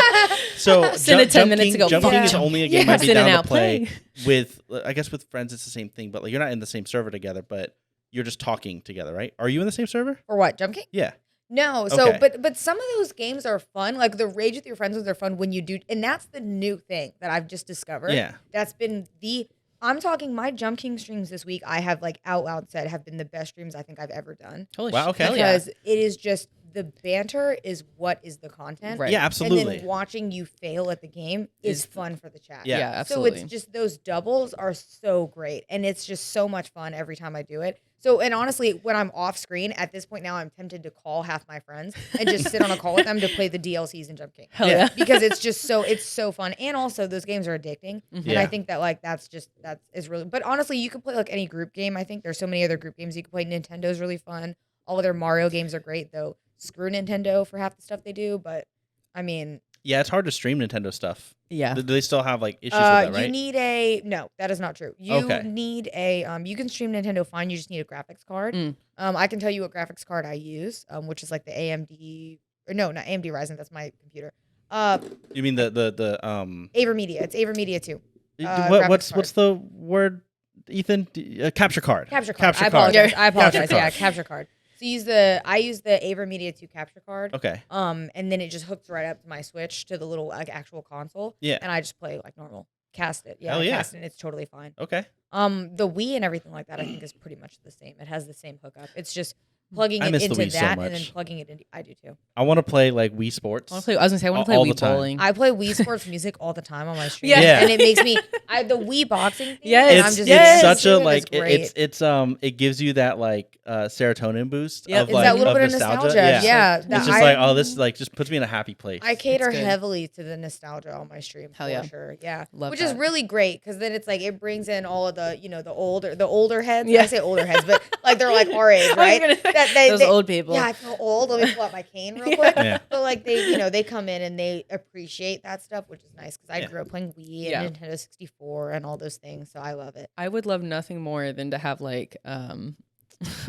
So Cinna 10 minutes ago. Jumping is only a game I'd be down to play with. I guess with friends it's the same thing, but like you're not in the same server together, but you're just talking together, right? Are you in the same server? Or what? Jump King? Yeah. No, so okay. but some of those games are fun. Like the Rage with your friends are fun when you do, and that's the new thing that I've just discovered. Yeah, that's been I'm talking my Jump King streams this week. I have like out loud said have been the best streams I think I've ever done. Holy shit! Okay, because it is just the banter is what is the content. Right. Yeah, absolutely. And then watching you fail at the game is fun for the chat. Yeah, absolutely. So it's just those doubles are so great, and it's just so much fun every time I do it. So, and honestly, when I'm off screen, at this point now, I'm tempted to call half my friends and just sit on a call with them to play the DLCs in Jump King. Hell yeah. Because it's so fun. And also, those games are addicting. And I think that, like, that is really, but honestly, you could play, like, any group game. I think there's so many other group games you can play. Nintendo's really fun. All of their Mario games are great, though. Screw Nintendo for half the stuff they do, but, I mean... Yeah, it's hard to stream Nintendo stuff. Yeah. Do they still have like issues with that, right? You need no, that is not true. You need you can stream Nintendo fine, you just need a graphics card. I can tell you what graphics card I use, which is like the AMD, or no, not AMD Ryzen, that's my computer. You mean the AverMedia, it's AverMedia 2. What's the word, Ethan? Capture card. Capture card. I apologize. Yeah, capture card. So I use the AverMedia 2 capture card. Okay. And then it just hooks right up to my Switch to the little like actual console. Yeah. And I just play like normal. Cast it. Yeah. Hell yeah. Cast it. And it's totally fine. Okay. The Wii and everything like that I think is pretty much the same. It has the same hookup. It's just plugging it into that and then plugging it into. I do too. I want to play like Wii Sports. I was gonna say I want to play Wii bowling. I play Wii Sports music all the time on my stream. Yeah. And it makes me the Wii boxing thing. Yes. It's such a like it gives you that like serotonin boost of like that little bit of nostalgia. Yeah. It's just like this like just puts me in a happy place. I cater heavily to the nostalgia on my stream for sure. Yeah. Which is really great because then it's like it brings in all of the the older heads. Yeah. I say older heads, but like they're like our age, right? Those old people. Yeah, I feel old. Let me pull out my cane real quick. Yeah. But like they come in and they appreciate that stuff, which is nice because I grew up playing Wii and Nintendo 64 and all those things, so I love it. I would love nothing more than to have like a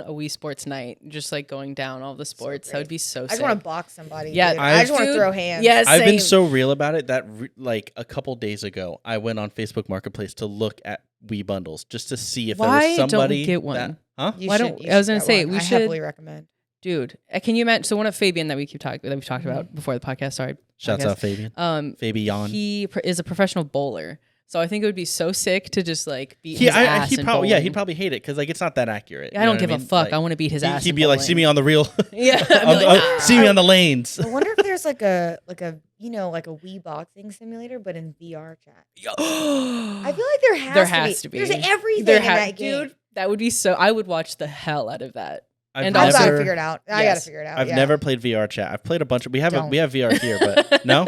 Wii Sports night, just like going down all the sports. That would be so sick. I just want to box somebody. Yeah, I just want to throw hands. Yes, I've been so real about it that like a couple days ago, I went on Facebook Marketplace to look at Wii bundles just to see if there was somebody. Why don't we get one? Huh? Why don't I was gonna say we should heavily recommend. Dude, can you imagine? So one of Fabian that we've talked about before the podcast. Sorry, shouts out Fabian. Fabian. He is a professional bowler. So I think it would be so sick to just like beat his ass. He'd probably hate it because like it's not that accurate. I don't give a fuck. Like, I want to beat his ass. He'd be like, see me on the real. Yeah. See me on the lanes. I wonder if there's like a like a Wii boxing simulator, but in VR chat. I feel like there has to be. There's everything in that game. Dude, that would be so. I would watch the hell out of that. I gotta figure it out. I gotta figure it out. I've never played VR chat. I've played a bunch of. We have VR here, but no.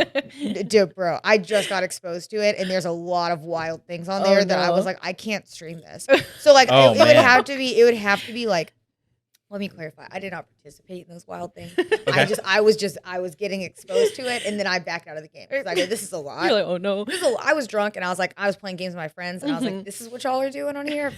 Dude, bro, I just got exposed to it, and there's a lot of wild things on there that I was like, I can't stream this. So like, it would have to be. It would have to be like. Let me clarify. I did not participate in those wild things. Okay. I was getting exposed to it, and then I backed out of the game. I was like, this is a lot. You're like, oh no. I was drunk, and I was playing games with my friends, and I was like, this is what y'all are doing on here.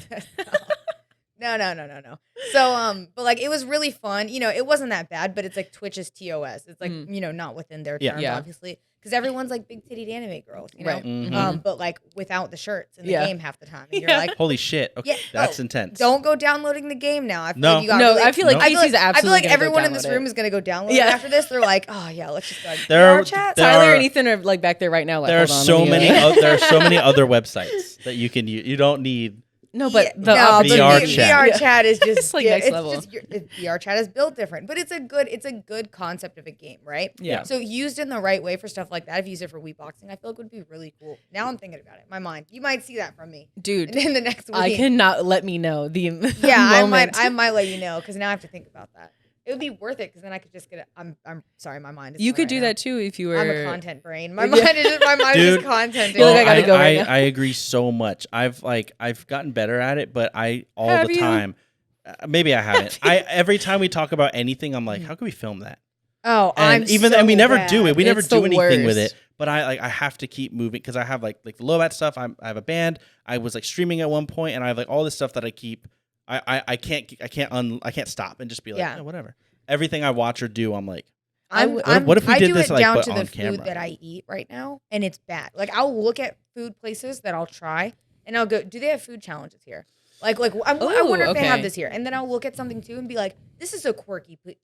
No. So, but like, it was really fun. It wasn't that bad, but it's like Twitch's TOS. It's like, not within their terms, obviously, because everyone's like big titted anime girls, Right. Mm-hmm. But like without the shirts in the game half the time, and you're like, holy shit, okay, that's intense. Don't go downloading the game now. I feel like I feel like Casey's absolutely. I feel like everyone in this room is gonna go download it after this. They're like, oh yeah, let's just start chat. Tyler and Ethan are like back there right now. Like, there are so many. There are so many other websites that you can use. You don't need. No, but VR chat. VR chat is just it's like next level. VR chat is built different, but it's a good concept of a game, right? Yeah. So used in the right way for stuff like that, if you use it for Wii boxing, I feel like it would be really cool. Now I'm thinking about it. My mind. You might see that from me, dude. In the next week, I cannot let me know the moment. I might let you know because now I have to think about that. It would be worth it because then I could just get it. I'm sorry, my mind is. You could do that too if you were. I'm a content brain. My mind is just content. Well, I gotta go right now. I agree so much. I've gotten better at it, but all the time. Maybe I haven't. Every time we talk about anything, I'm like, how can we film that? Oh, and we never do it. We never do anything with it. But I have to keep moving because I have like the LOWBAT stuff. I have a band. I was like streaming at one point, and I have like all this stuff that I keep. I can't stop and just be like, whatever. Everything I watch or do, I'm like, what if we did this like down to the camera? food that I eat right now, and it's bad. Like I'll look at food places that I'll try, and I'll go, do they have food challenges here? I wonder if they have this here, and then I'll look at something too and be like, this is a quirky thing,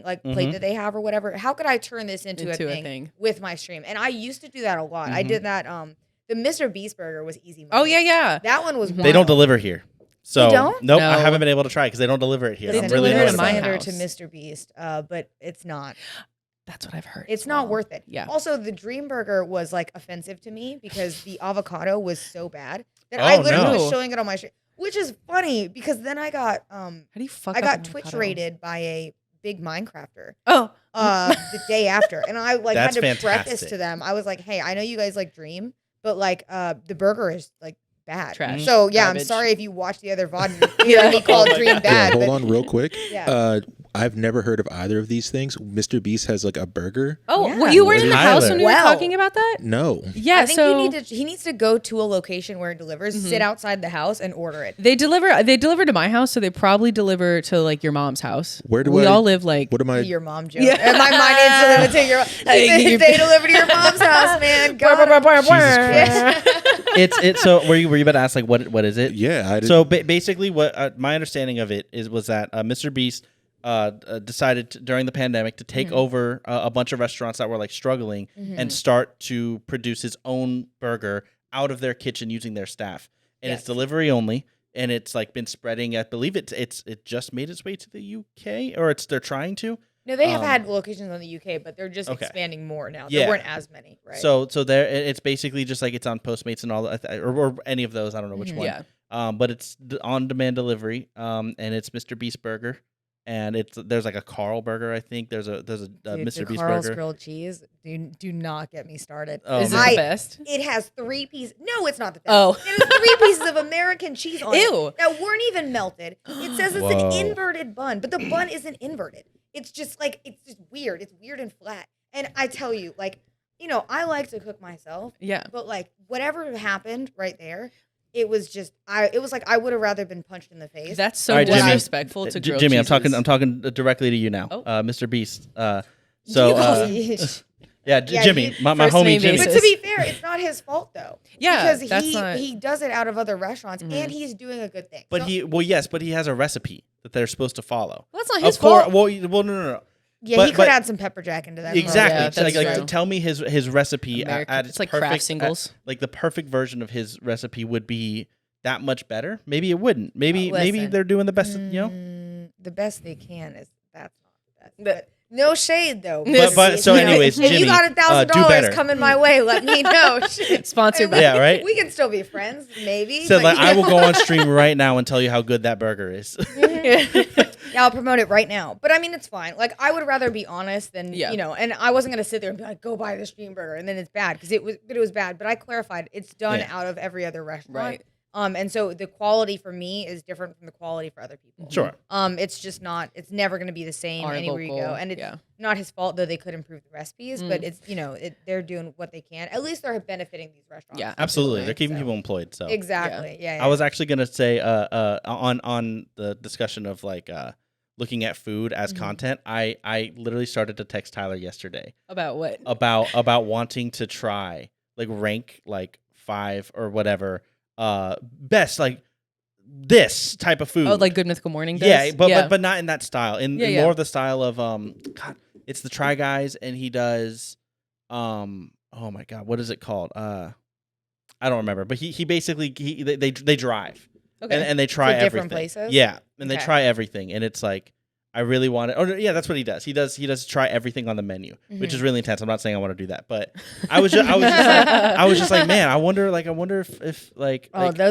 plate that they have or whatever. How could I turn this into a thing with my stream? And I used to do that a lot. I did that. The Mr. Beast burger was easy money. Oh yeah. That one was. They don't deliver here. So don't? Nope, I haven't been able to try because they don't deliver it here. They really deliver to my house to Mr. Beast, but it's not. That's what I've heard. It's not worth it. Yeah. Also, the Dream Burger was like offensive to me because the avocado was so bad that I literally was showing it on my stream, which is funny because then I got how do you fuck? I got Twitch rated by a big Minecrafter. Oh. The day after, and I had to preface to them. I was like, hey, I know you guys like Dream, but like the burger is like. Bad. Trash. So yeah, garbage. I'm sorry if you watch the other VOD and you hear me call Dream bad. Hold on real quick. I've never heard of either of these things. Mr. Beast has like a burger. Oh, you weren't in the house when we were talking about that? No. Yeah, I think he needs to go to a location where it delivers, sit outside the house and order it. They deliver to my house, so they probably deliver to like your mom's house. Where do we all live like what am I your mom joke. Yeah. And my mind is delivered to your they deliver to your mom's house, man. It's so were you about to ask like what is it? Yeah, so basically what my understanding of it was that Mr. Beast decided during the pandemic to take over a bunch of restaurants that were like struggling and start to produce his own burger out of their kitchen using their staff. And it's delivery only, and it's like been spreading. I believe it just made its way to the UK, or they're trying to. No, they have had locations in the UK, but they're just expanding more now. There weren't as many, right? So there, it's basically just like it's on Postmates and all that, or any of those. I don't know which one. Yeah. But it's on-demand delivery. And it's Mr. Beast Burger, and there's like a Carl Burger. I think there's a Mr. Beast Carl's Burger. Grilled cheese. Do not get me started. Is it the best? It has 3 pieces. No, it's not the best. Oh, it has 3 pieces of American cheese on Ew. it that weren't even melted. It says it's an inverted bun, but the bun isn't inverted. It's just weird. It's weird and flat. And I tell you, I like to cook myself. Yeah. But whatever happened right there, it was like I would have rather been punched in the face. That's so disrespectful to grilled Jimmy, cheeses. I'm talking directly to you now. Mr. Beast. Jimmy, my homie Jimmy. But to be fair, it's not his fault though. Yeah, because he does it out of other restaurants, and he's doing a good thing. But he has a recipe that they're supposed to follow. Well, that's not his fault. Well, no. Yeah, he could add some pepper jack into that. Exactly. Like tell me his recipe. It's like craft singles. Like the perfect version of his recipe would be that much better. Maybe it wouldn't. Maybe they're doing the best. The best they can is that's not the best. But no shade though. But so anyways, Jimmy, if you got $1,000 coming my way, let me know. Sponsored by right. We can still be friends, maybe. So like, I will go on stream right now and tell you how good that burger is. Yeah, I'll promote it right now. But I mean, it's fine. Like, I would rather be honest than, and I wasn't going to sit there and be like, go buy the stream burger. And then it's bad because it was bad. But I clarified it's done out of every other restaurant. Right. And so the quality for me is different from the quality for other people. Sure. It's just not, it's never going to be the same anywhere you go. And it's not his fault, though they could improve the recipes, but it's, they're doing what they can. At least they're benefiting these restaurants. Yeah, absolutely. They're keeping people employed. So exactly. Yeah. I was actually going to say, on the discussion of like, looking at food as content, I literally started to text Tyler yesterday. About what? About wanting to try, like rank like 5 or whatever, best like this type of food. Oh, like Good Mythical Morning does? Yeah, but not in that style. In more of the style of God, it's the Try Guys, and he does oh my God, what is it called? I don't remember, but he basically they drive. Okay. And they try everything. Different places? Yeah, and they try everything, and it's like I really want it. Oh yeah, that's what he does. He does try everything on the menu, which is really intense. I'm not saying I want to do that, but I was just like, man, I wonder if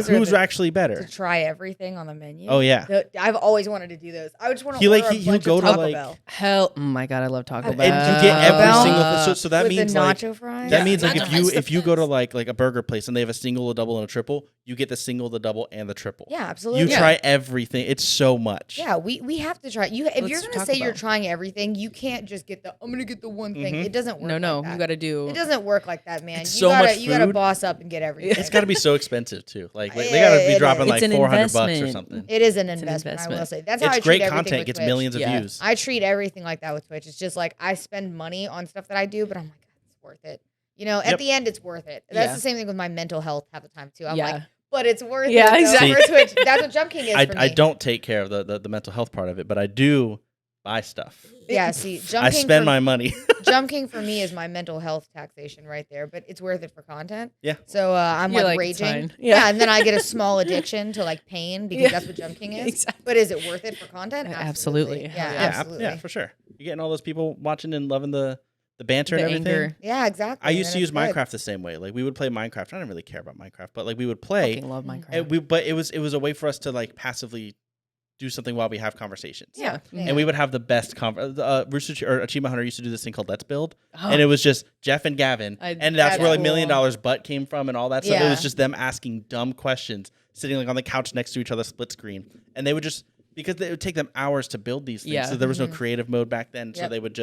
who's actually better to try everything on the menu. Oh yeah, I've always wanted to do those. I just want to order a bunch of Taco Bell. Hell, oh my God, I love Taco Bell. And you get every single. So that means the like nacho fries. That means like if you go to like a burger place and they have a single, a double, and a triple, you get the single, the double, and the triple. Yeah, absolutely. You try everything. It's so much. Yeah, we have to try. If you're gonna say you're trying everything, you can't just get I'm gonna get the one thing. It doesn't work. No, like that. You gotta do. It doesn't work like that, man. It's you much you gotta boss up and get everything. It's gotta be so expensive too. Like they gotta be dropping like $400 or something. It is an investment. I will say that's how I treat great everything content. With Gets Twitch. millions of views. I treat everything like that with Twitch. It's just like I spend money on stuff that I do, but I'm like, it's worth it. At the end, it's worth it. That's the same thing with my mental health half the time too. I'm like, but it's worth it. Yeah, exactly. For Twitch. That's what Jump King is for me. I don't take care of the mental health part of it, but I do buy stuff. Yeah, see, I spend my money. Jump King for me is my mental health taxation right there, but it's worth it for content. Yeah. So I'm like raging. Yeah, and then I get a small addiction to like pain because that's what Jump King is. Exactly. But is it worth it for content? Absolutely. Yeah, absolutely. Yeah, for sure. You're getting all those people watching and loving the banter and everything. Anger. Yeah, exactly. I used to use Minecraft the same way. Like we would play Minecraft. I didn't really care about Minecraft, but like we would play. I fucking love Minecraft. But it was a way for us to like passively do something while we have conversations. Yeah. And we would have the best Rooster or Achievement Hunter used to do this thing called Let's Build. And it was just Jeff and Gavin. And that's where like $1 million butt came from and all that stuff. It was just them asking dumb questions, sitting like on the couch next to each other, split screen. And they would just, because it would take them hours to build these things. So there was no creative mode back then. So they would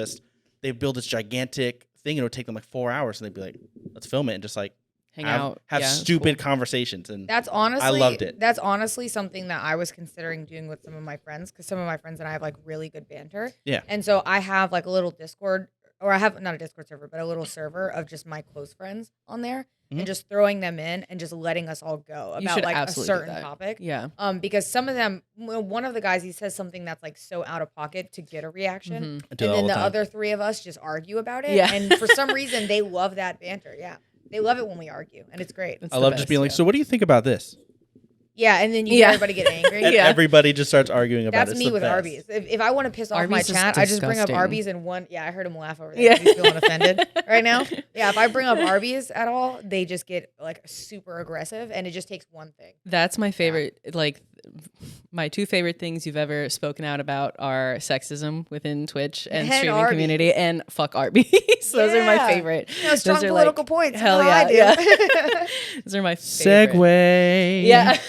they'd build this gigantic thing and it would take them like 4 hours. And they'd be like, let's film it and just like have stupid conversations. And that's honestly, I loved it. That's honestly something that I was considering doing with some of my friends, because some of my friends and I have like really good banter. Yeah. And so I have like a little Discord, or I have not a Discord server, but a little server of just my close friends on there, and just throwing them in and just letting us all go about like a certain topic. Yeah. Because some of them, one of the guys, he says something that's like so out of pocket to get a reaction, and then the other 3 of us just argue about it. Yeah. And for some reason, they love that banter. Yeah. They love it when we argue, and it's great. I love just being like, so what do you think about this? Yeah, and then everybody get angry. And everybody just starts arguing about it. That's me with Arby's. If I want to piss off my chat, I just bring up Arby's and one. Yeah, I heard him laugh over there. Yeah. He's feeling offended right now. Yeah, if I bring up Arby's at all, they just get like super aggressive, and it just takes one thing. That's my favorite. Like, my 2 favorite things you've ever spoken out about are sexism within Twitch and streaming Arby's. Community, and fuck Arby's. Those are my favorite. Strong political points. Hell yeah. Yeah. Those are my favorite. Segue. Yeah.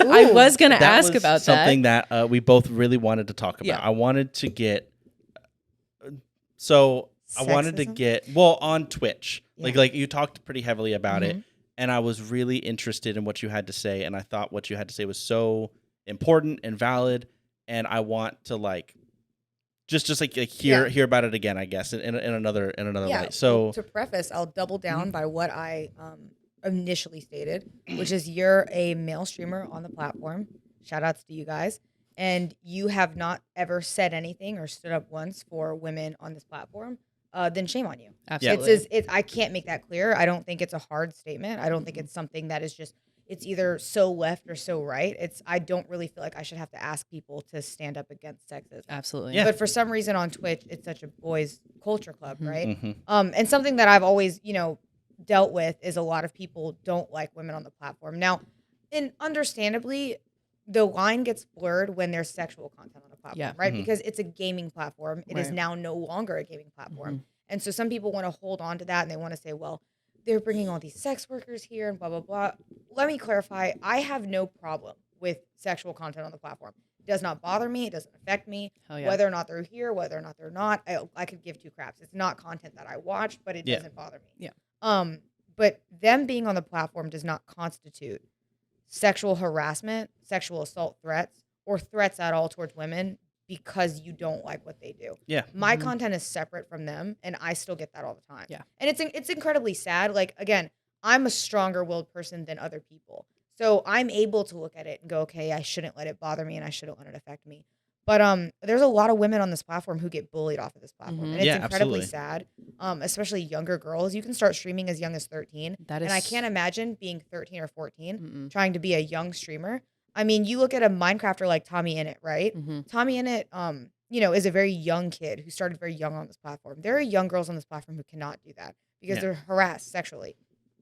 I was going to ask about something that we both really wanted to talk about. Yeah. I wanted to get on Twitch. Yeah. Like you talked pretty heavily about it, and I was really interested in what you had to say, and I thought what you had to say was so important and valid, and I want to like just like hear about it again, I guess, in another light. So to preface, I'll double down by what I initially stated, which is you're a male streamer on the platform. Shout outs to you guys. and you have not ever said anything or stood up once for women on this platform, then shame on you. Absolutely. I can't make that clear. I don't think it's a hard statement. I don't think it's something that is just, it's either so left or so right. I don't really feel like I should have to ask people to stand up against sexism. Absolutely. Yeah. But for some reason on Twitch, it's such a boys culture club, right? And something that I've always, dealt with is a lot of people don't like women on the platform. Now, and understandably, the line gets blurred when there's sexual content on the platform, right? Because it's a gaming platform. It is now no longer a gaming platform. And so some people want to hold on to that and they want to say, well, they're bringing all these sex workers here and blah, blah, blah. Let me clarify. I have no problem with sexual content on the platform. It does not bother me. It doesn't affect me. Whether or not they're here, whether or not they're not, I could give two craps. It's not content that I watch, but it doesn't bother me. But them being on the platform does not constitute sexual harassment, sexual assault threats, or threats at all towards women because you don't like what they do. Yeah. My content is separate from them, and I still get that all the time. Yeah. And it's incredibly sad. Like, again, I'm a stronger-willed person than other people. So I'm able to look at it and go, okay, I shouldn't let it bother me, and I shouldn't let it affect me. But there's a lot of women on this platform who get bullied off of this platform. And it's incredibly sad, especially younger girls. You can start streaming as young as 13. And I can't imagine being 13 or 14 trying to be a young streamer. I mean, you look at a Minecrafter like Tommy Innit, right? Tommy Innit, is a very young kid who started very young on this platform. There are young girls on this platform who cannot do that because they're harassed sexually.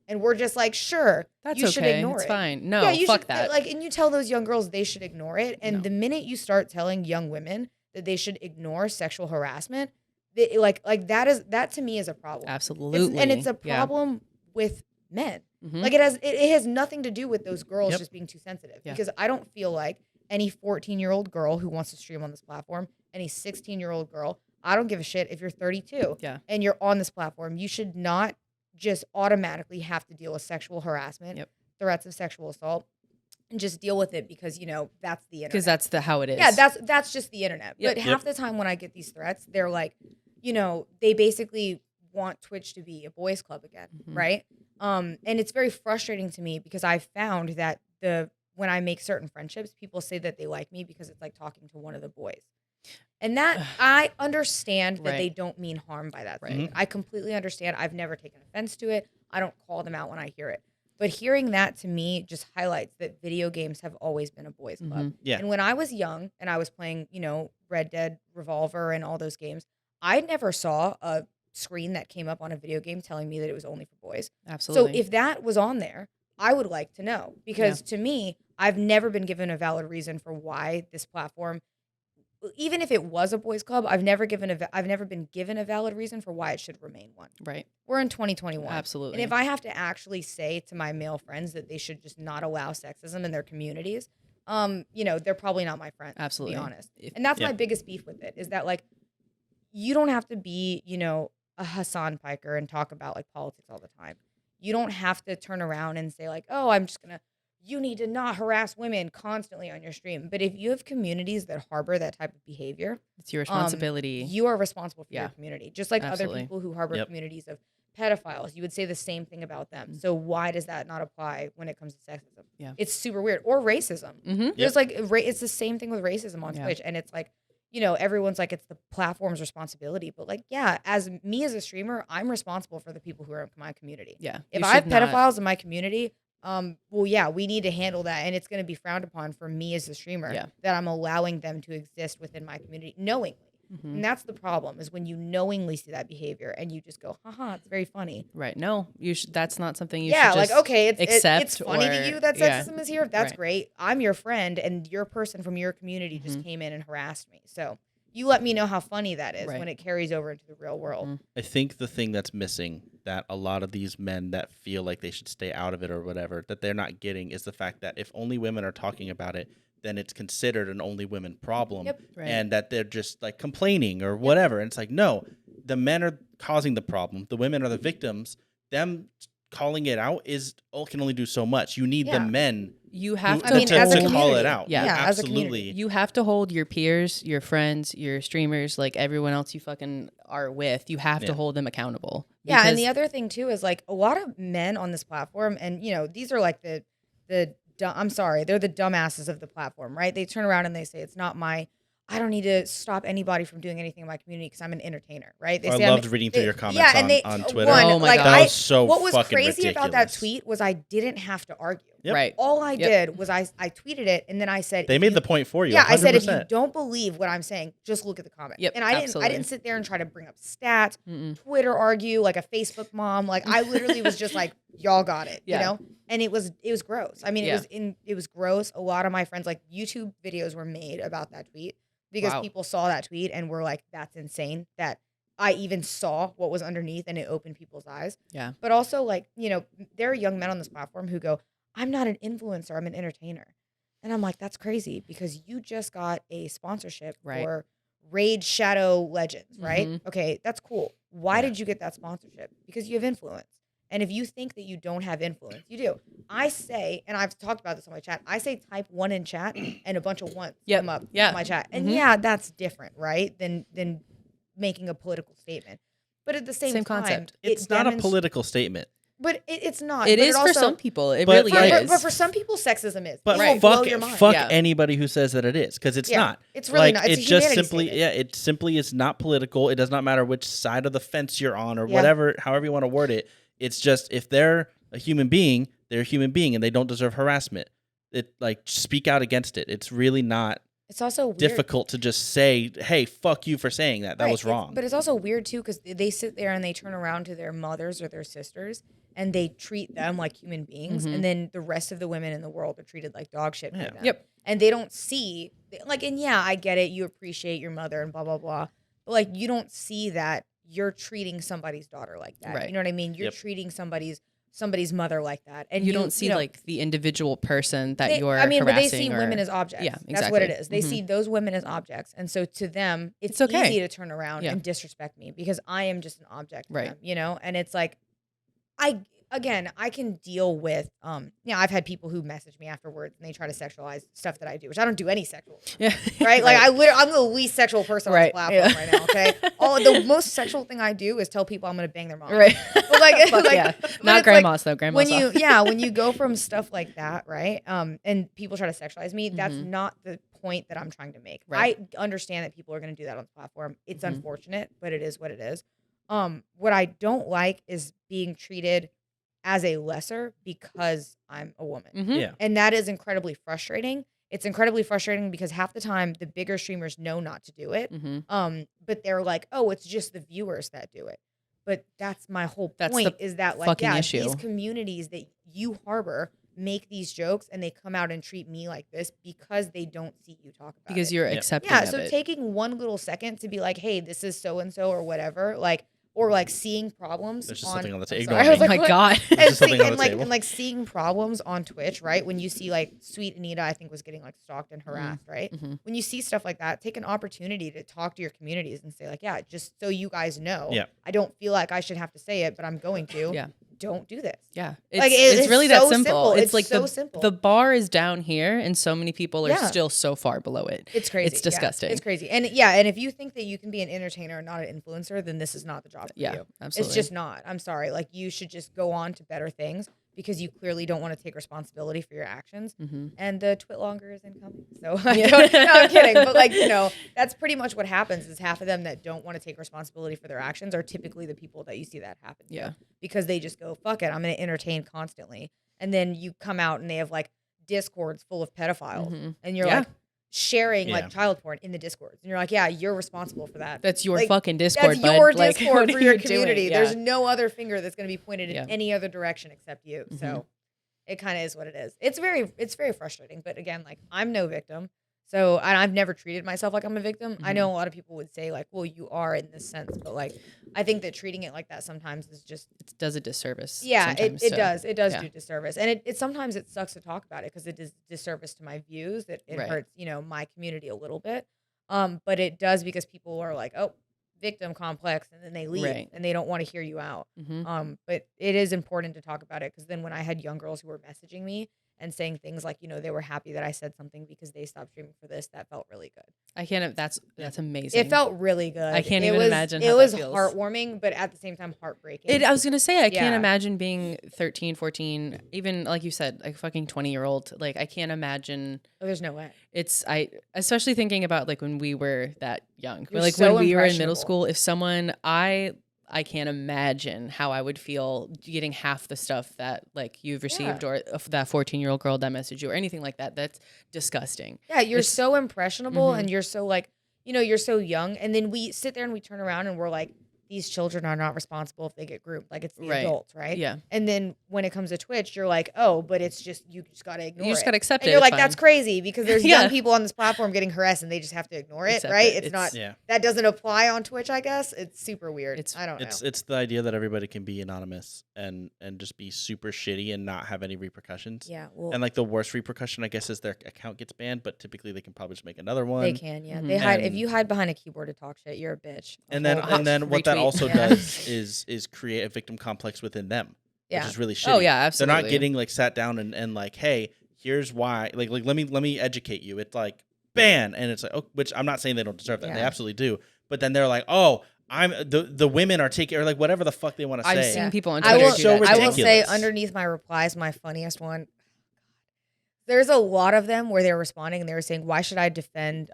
And we're just like, sure, that's you should ignore it's it. Fine. No, you fuck that. And you tell those young girls they should ignore it. And the minute you start telling young women that they should ignore sexual harassment, that to me is a problem. Absolutely. And it's a problem with men. Like it has nothing to do with those girls just being too sensitive. Because I don't feel like any 14-year-old girl who wants to stream on this platform, any 16-year-old girl, I don't give a shit if you're 32 and you're on this platform. You should not just automatically have to deal with sexual harassment, threats of sexual assault, and just deal with it because, that's the internet. Because that's how it is. Yeah, that's just the internet. But half the time when I get these threats, they're like, they basically want Twitch to be a boys club again, right? And it's very frustrating to me because I found that when I make certain friendships, people say that they like me because it's like talking to one of the boys. And that I understand that they don't mean harm by that thing. I completely understand. I've never taken offense to it. I don't call them out when I hear it. But hearing that to me just highlights that video games have always been a boys club. Yeah. And when I was young and I was playing, Red Dead Revolver and all those games, I never saw a screen that came up on a video game telling me that it was only for boys. Absolutely. So if that was on there, I would like to know because to me, I've never been given a valid reason for why this platform, even if it was a boys club, I've never been given a valid reason for why it should remain one. Right. We're in 2021. Absolutely. And if I have to actually say to my male friends that they should just not allow sexism in their communities, they're probably not my friends. Absolutely. To be honest. And that's my biggest beef with it is that you don't have to be, a Hassan Piker and talk about politics all the time. You don't have to turn around and say oh, you need to not harass women constantly on your stream. But if you have communities that harbor that type of behavior, it's your responsibility. You are responsible for your community. Just like Absolutely. other people who harbor communities of pedophiles, you would say the same thing about them. So why does that not apply when it comes to sexism? Yeah. It's super weird. Or racism. There's it's the same thing with racism on Twitch. And it's everyone's it's the platform's responsibility. But as a streamer, I'm responsible for the people who are in my community. Yeah. If I have pedophiles in my community, we need to handle that. And it's going to be frowned upon for me as a streamer that I'm allowing them to exist within my community knowingly. And that's the problem is when you knowingly see that behavior and you just go, haha, it's very funny. Right. No, that's not something you should just okay, accept. It's funny to you that sexism is here. That's great. I'm your friend and your person from your community just came in and harassed me. So you let me know how funny that is when it carries over into the real world. I think the thing that's missing that a lot of these men that feel like they should stay out of it or whatever, that they're not getting is the fact that if only women are talking about it, then it's considered an only women problem and that they're just complaining or whatever. And it's no, the men are causing the problem. The women are the victims. Them calling it out can only do so much. You need the men. You have to call it out. Yeah, absolutely. You have to hold your peers, your friends, your streamers, everyone else you fucking are with. You have to hold them accountable. Yeah, and the other thing too is a lot of men on this platform, and these are the I'm sorry, they're the dumbasses of the platform, right? They turn around and they say, it's not my, I don't need to stop anybody from doing anything in my community because I'm an entertainer, right? I loved reading through your comments on Twitter. Oh my God. That was so what was fucking crazy ridiculous. about that tweet was I didn't have to argue. Yep. Right. All I did was I tweeted it and then I said they made the point for you. Yeah, 100%. I said if you don't believe what I'm saying, just look at the comment. Yep, and I didn't sit there and try to bring up stats, Twitter argue like a Facebook mom. Like I literally was just like, y'all got it, you know? And it was gross. I mean, it was gross. A lot of my friends, like YouTube videos were made about that tweet because people saw that tweet and were like, that's insane that I even saw what was underneath and it opened people's eyes. Yeah. But also like, you know, there are young men on this platform who go, I'm not an influencer, I'm an entertainer. And I'm like, that's crazy because you just got a sponsorship for Raid Shadow Legends, right? Okay, that's cool. Why did you get that sponsorship? Because you have influence. And if you think that you don't have influence, you do. I say, and I've talked about this on my chat, I say type 1 in chat and a bunch of ones come up in my chat. And that's different, right? Than making a political statement. But at the same time, concept. It's not a political statement. But it's not. It is for some people. It really is. But for some people, sexism is. But fuck anybody who says that it is, because it's not. It's really not. It's it just simply statement. It simply is not political. It does not matter which side of the fence you're on or whatever, however you want to word it. It's just if they're a human being, they're a human being, and they don't deserve harassment. It speak out against it. It's really not. It's also weird. Difficult to just say, hey, fuck you for saying that. That was wrong. But it's also weird, too, because they sit there and they turn around to their mothers or their sisters and they treat them like human beings. And then the rest of the women in the world are treated like dog shit by them. Yep. And they don't see, like, and I get it. You appreciate your mother and blah, blah, blah. But, like, you don't see that you're treating somebody's daughter like that. Right. You know what I mean? You're treating somebody's mother like that, and you don't see like the individual person that you're. But they see women as objects. Yeah, exactly. That's what it is. They see those women as objects, and so to them, it's okay. Easy to turn around and disrespect me because I am just an object. Right. Them, you know, and it's like, I can deal with, I've had people who message me afterwards and they try to sexualize stuff that I do, which I don't do any sexual. Yeah. Right? Like I'm the least sexual person on this platform right now, okay? The most sexual thing I do is tell people I'm going to bang their mom. Right. But not grandmas though, grandmas. When you go from stuff like that, right? And people try to sexualize me, that's not the point that I'm trying to make. Right. I understand that people are going to do that on the platform. It's unfortunate, but it is what it is. What I don't like is being treated as a lesser because I'm a woman. Yeah. And that is incredibly frustrating. It's incredibly frustrating because half the time the bigger streamers know not to do it. But they're like, oh, it's just the viewers that do it. But that's my whole point is that like, issue. These communities that you harbor make these jokes and they come out and treat me like this because they don't see you talk about it. Because you're accepting of it. Taking one little second to be like, hey, this is so-and-so or whatever, like, or like seeing problems. There's just something on the table. Oh my God. And seeing problems on Twitch, right? When you see like Sweet Anita, I think was getting like stalked and harassed, right? When you see stuff like that, take an opportunity to talk to your communities and say like, yeah, just so you guys know, I don't feel like I should have to say it, but I'm going to. Yeah. Don't do this. Yeah. It's really so that simple. It's like so simple. The bar is down here and so many people are still so far below it. It's crazy. It's disgusting. It's crazy. And and if you think that you can be an entertainer and not an influencer, then this is not the job for you. Absolutely. It's just not. I'm sorry. Like you should just go on to better things because you clearly don't want to take responsibility for your actions. And the twitlonger is incoming. So no, I'm kidding. But like, that's pretty much what happens is half of them that don't want to take responsibility for their actions are typically the people that you see that happen to. Yeah. Because they just go, fuck it, I'm going to entertain constantly. And then you come out and they have like Discords full of pedophiles. And you're like sharing like child porn in the Discords. And you're like, yeah, you're responsible for that. That's your fucking Discord, That's your Discord for your community. There's no other finger that's going to be pointed in any other direction except you. So it kind of is what it is. It's very frustrating. But again, like I'm no victim. So I've never treated myself like I'm a victim. I know a lot of people would say like, well, you are in this sense, but like, I think that treating it like that sometimes is just it does a disservice. Yeah, it does. It does do disservice, and it sometimes it sucks to talk about it because it does disservice to my views. That it hurts, my community a little bit. But it does because people are like, oh, victim complex, and then they leave and they don't want to hear you out. But it is important to talk about it because then when I had young girls who were messaging me and saying things like, they were happy that I said something because they stopped streaming for this. That felt really good. I can't. That's amazing. It felt really good. I can't even imagine. It was heartwarming, but at the same time heartbreaking. I was gonna say I can't imagine being 13, 14, even like you said, like fucking 20-year-old. Like I can't imagine. Oh, there's no way. Especially thinking about like when we were that young, like when we were in middle school. If someone I can't imagine how I would feel getting half the stuff that like you've received or that 14-year-old girl that messaged you or anything like that. That's disgusting. Yeah, you're so impressionable and you're so like, you're so young. And then we sit there and we turn around and we're like, these children are not responsible if they get groomed. Like it's the adults, right? Yeah. And then when it comes to Twitch, you're like, oh, but it's just, you just got to ignore it. You just got to accept it. And you're like, that's crazy because there's young people on this platform getting harassed and they just have to ignore it, right? It's not, that doesn't apply on Twitch, I guess. It's super weird. I don't know. It's the idea that everybody can be anonymous and just be super shitty and not have any repercussions. Yeah. Well, and like the worst repercussion, I guess, is their account gets banned, but typically they can probably just make another one. They can, yeah. They hide. If you hide behind a keyboard to talk shit, you're a bitch. And then what that also does is create a victim complex within them, which is really shitty. Oh yeah, absolutely. They're not getting like sat down and like, hey, here's why. Like let me educate you. It's like ban, and it's like, oh, which I'm not saying they don't deserve that. Yeah. They absolutely do. But then they're like, oh, I'm the women are taking, or like whatever the fuck they want to say. I've seen people on Twitter do that. I will say underneath my replies, my funniest one. There's a lot of them where they're responding and they were saying, why should I defend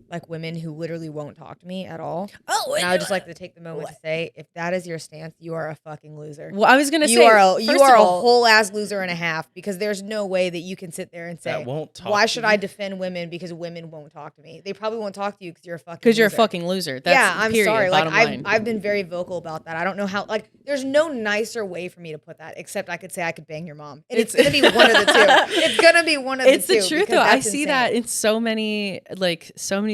like women who literally won't talk to me at all? Oh, and I would just like to take the moment to say, if that is your stance, you are a fucking loser. Well, I was gonna say you are a whole ass loser and a half, because there's no way that you can sit there and say, why should I defend women because women won't talk to me? They probably won't talk to you because you're a fucking loser. That's I'm sorry. Like I've been very vocal about that. I don't know how. Like there's no nicer way for me to put that except I could say I could bang your mom, and it's gonna be one of the two. It's gonna be one of the two. It's the truth though. I see that in so many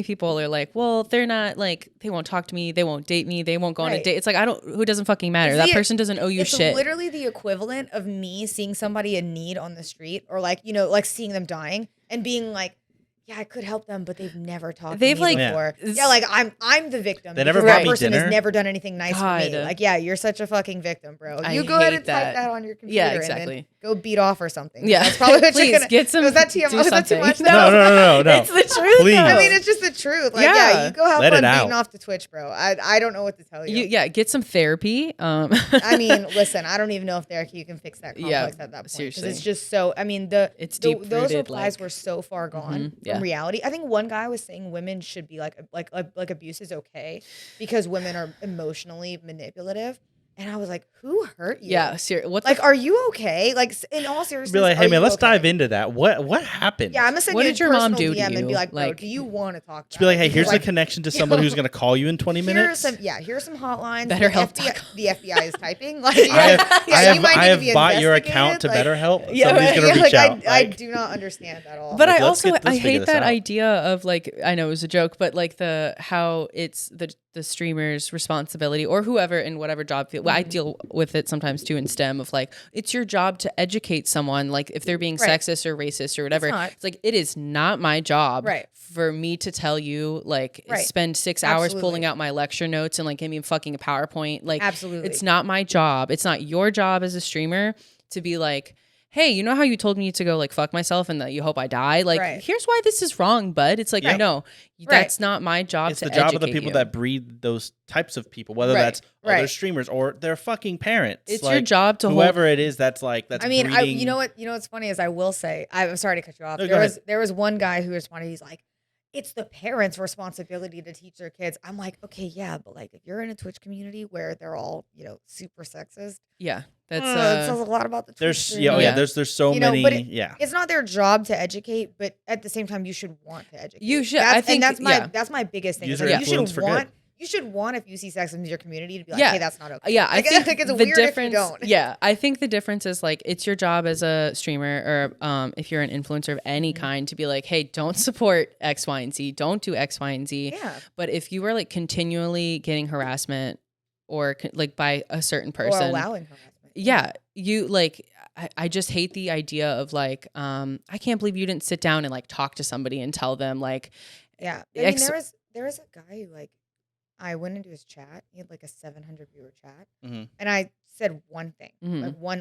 people are like, well, they're not like, they won't talk to me, they won't date me, they won't go on a date. It's like, who doesn't fucking matter? That person doesn't owe you shit. It's literally the equivalent of me seeing somebody in need on the street, or like, like seeing them dying and being like, yeah, I could help them, but they've never talked to me before. Yeah, like I'm the victim. They never bought me person dinner. Has never done anything nice for me. Like, yeah, you're such a fucking victim, bro. You go ahead and type that on your computer and then go beat off or something. Yeah, that's probably what you're gonna get some. Was that too much? No. It's the truth. Please. I mean, it's just the truth. Like, yeah, you go have fun beating off to Twitch, bro. I don't know what to tell you. Get some therapy. I mean, listen, I don't even know if therapy can fix that complex at that point. Seriously, because it's just so. I mean, those replies were so far gone from reality. I think one guy was saying women should be like abuse is okay because women are emotionally manipulative. And I was like, who hurt you? Yeah, are you okay? Like, in all seriousness, be like, hey man, let's dive into that. What happened? Yeah, I'm gonna send what you did your mom do to you? And be like, bro, do you want to talk? Just be like, hey, here's the connection to someone who's gonna call you in 20 minutes. Here are some hotlines. BetterHelp. The FBI is typing. Like, I have bought your account to BetterHelp. Somebody's gonna reach out. I do not understand at all. But I hate that idea of like, I know it was a joke, but like how it's the streamer's responsibility, or whoever in whatever job field. I deal with it sometimes too in STEM, of like, it's your job to educate someone, like if they're being sexist or racist or whatever. It's like, it is not my job for me to tell you, like, spend 6 hours pulling out my lecture notes and like give me fucking a PowerPoint. Like, it's not my job. It's not your job as a streamer to be like, hey, you know how you told me to go like fuck myself and that you hope I die? Like, here's why this is wrong, bud. It's like, no, that's not my job. It's the job of the people that breed those types of people, whether that's other streamers or their fucking parents. It's like, your job to whoever it is that's I mean, you know what's funny is, I will say, I'm sorry to cut you off. There was one guy who responded, he's like, it's the parents' responsibility to teach their kids. I'm like, okay, yeah, but like if you're in a Twitch community where they're all, super sexist. Yeah. That's it says a lot about the Twitch. There's so many. But it's not their job to educate, but at the same time, you should want to educate. You should. I think that's my biggest thing. You should want, if you see sexism in your community, to be like, hey, that's not okay. Yeah, I think it's weird if you don't. Yeah, I think the difference is like, it's your job as a streamer, or if you're an influencer of any kind, to be like, hey, don't support X, Y, and Z. Don't do X, Y, and Z. Yeah. But if you are like continually getting harassment, or like by a certain person, or allowing harassment. Yeah, you like. I just hate the idea of like, I can't believe you didn't sit down and like talk to somebody and tell them like. Yeah, I mean, there was a guy who like, I went into his chat. He had like a 700 viewer chat, and I said one thing,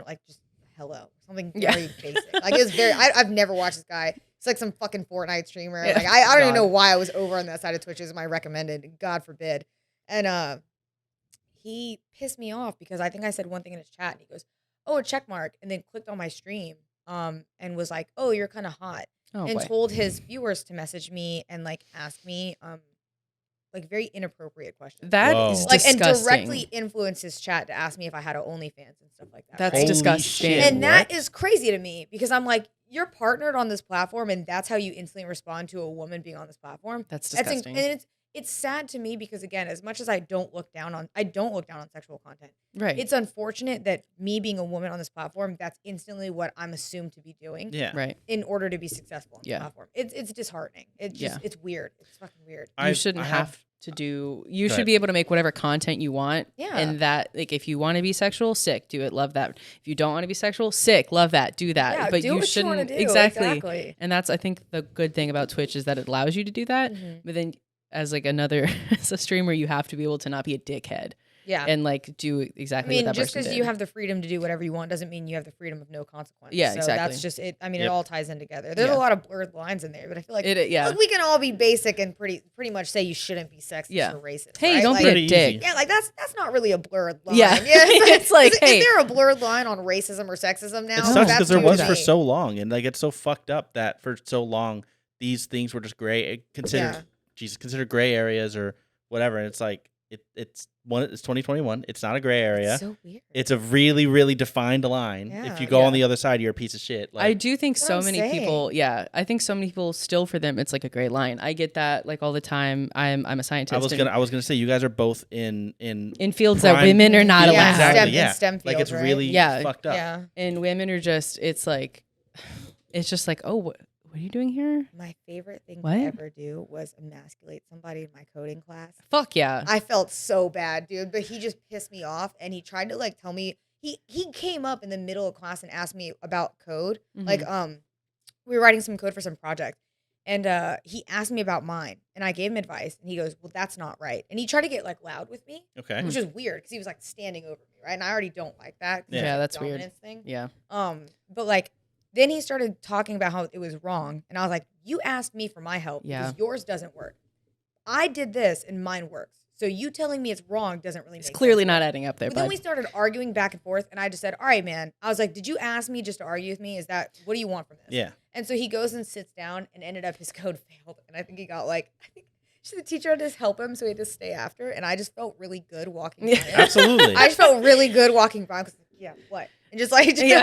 like just hello. Something very basic. Like, it was very, I've never watched this guy. It's like some fucking Fortnite streamer. Like, I don't even know why I was over on that side of Twitch. Is my recommended. God forbid. And he pissed me off because I think I said one thing in his chat. And he goes, oh, a check mark. And then clicked on my stream and was like, oh, you're kind of hot. And told his viewers to message me and like ask me like very inappropriate questions. That is like disgusting. And directly influenced his chat to ask me if I had an OnlyFans and stuff like that. That's right? disgusting. Shit, and that is crazy to me because I'm like, you're partnered on this platform and that's how you instantly respond to a woman being on this platform. That's disgusting. And it's sad to me because again, as much as I don't look down on sexual content. Right. It's unfortunate that me being a woman on this platform, that's instantly what I'm assumed to be doing. Yeah. Right. In order to be successful on the platform. It's disheartening. It's just it's weird. It's fucking weird. You shouldn't have to do you should be able to make whatever content you want. Yeah. And that, like, if you want to be sexual, sick, do it, love that. If you don't want to be sexual, sick, love that, do that. Yeah, but do you what shouldn't you want to do. exactly. And that's, I think, the good thing about Twitch is that it allows you to do that. But then as like as a streamer, you have to be able to not be a dickhead. Yeah. And like do exactly what that just person because did. you have the freedom to do whatever you want doesn't mean you have the freedom of no consequence. Yeah, so exactly. that's just it. I mean, it all ties in together. There's a lot of blurred lines in there, but I feel like look, we can all be basic and pretty much say you shouldn't be sexist or racist. Hey, right? don't like, be a dick. Yeah, like that's not really a blurred line. Yeah. It's like, hey, is there a blurred line on racism or sexism now? It sucks because there was for so long, and like it's so fucked up that for so long these things were just gray, considered gray areas or whatever. And it's like it's 2021. It's not a gray area. It's so weird. It's a really, really defined line. Yeah, if you go on the other side, you're a piece of shit. Like, I do think so many people. Yeah, I think so many people still for them it's like a gray line. I get that like all the time. I'm a scientist. I was gonna say you guys are both in fields that women are not allowed. Exactly. In STEM fields, like it's right? really fucked up. Yeah. And women are just it's just like, oh, what are you doing here? My favorite thing to ever do was emasculate somebody in my coding class. Fuck yeah. I felt so bad, dude, but he just pissed me off and he tried to like tell me he came up in the middle of class and asked me about code. Like we were writing some code for some project and he asked me about mine and I gave him advice and he goes, "Well, that's not right." And he tried to get like loud with me. Okay. Which is weird because he was like standing over me, right? And I already don't like that. Yeah, that's weird. Thing. Yeah. But like then he started talking about how it was wrong. And I was like, you asked me for my help because yours doesn't work. I did this and mine works. So you telling me it's wrong doesn't really make sense. It's clearly not adding up there. But then we started arguing back and forth. And I just said, all right, man. I was like, did you ask me just to argue with me? What do you want from this? Yeah. And so he goes and sits down and ended up his code failed. And I think he got the teacher had to help him. So he had to stay after. And I just felt really good walking by him. Absolutely. I just felt really good walking by him. Yeah, what? And just like he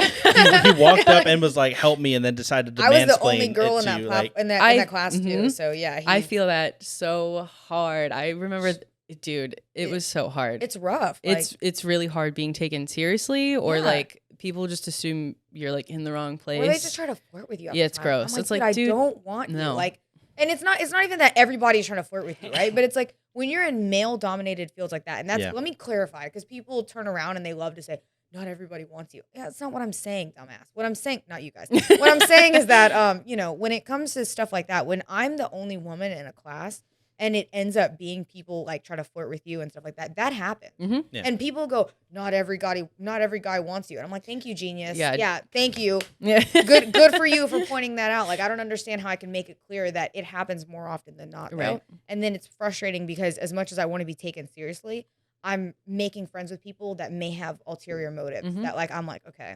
walked up and was like, "Help me," and then decided to mansplain. I was the only girl in that class too. So yeah, I feel that so hard. I remember, dude, it was so hard. It's rough. It's really hard being taken seriously, or like people just assume you're like in the wrong place. Or they just try to flirt with you. Yeah, it's gross. Like, it's like, dude, I don't want you. Like, and it's not even that everybody's trying to flirt with you, right? But it's like when you're in male-dominated fields like that, and that's let me clarify because people turn around and they love to say, not everybody wants you. Yeah, that's not what I'm saying, dumbass. What I'm saying, not you guys. What I'm saying is that, when it comes to stuff like that, when I'm the only woman in a class and it ends up being people like try to flirt with you and stuff like that, that happens. Yeah. And people go, not every guy wants you. And I'm like, thank you, genius. Yeah, thank you. Yeah. Good for you for pointing that out. Like, I don't understand how I can make it clear that it happens more often than not. Right. And then it's frustrating because as much as I want to be taken seriously, I'm making friends with people that may have ulterior motives that like, I'm like, okay,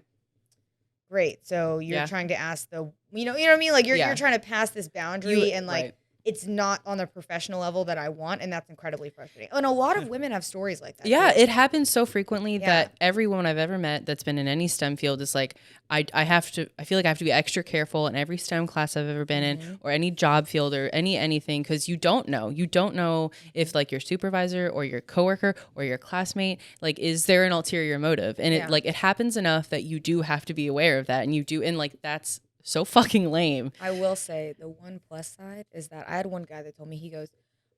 great. So you're trying to ask you know what I mean? Like you're trying to pass this boundary and like, it's not on the professional level that I want. And that's incredibly frustrating. And a lot of women have stories like that. Yeah. It happens so frequently that every woman I've ever met that's been in any STEM field is like, I feel like I have to be extra careful in every STEM class I've ever been in or any job field or anything. Cause you don't know if like your supervisor or your coworker or your classmate, like, is there an ulterior motive? And it happens enough that you do have to be aware of that. And you do. And like, that's so fucking lame. I will say the one plus side is that I had one guy that told me, he goes,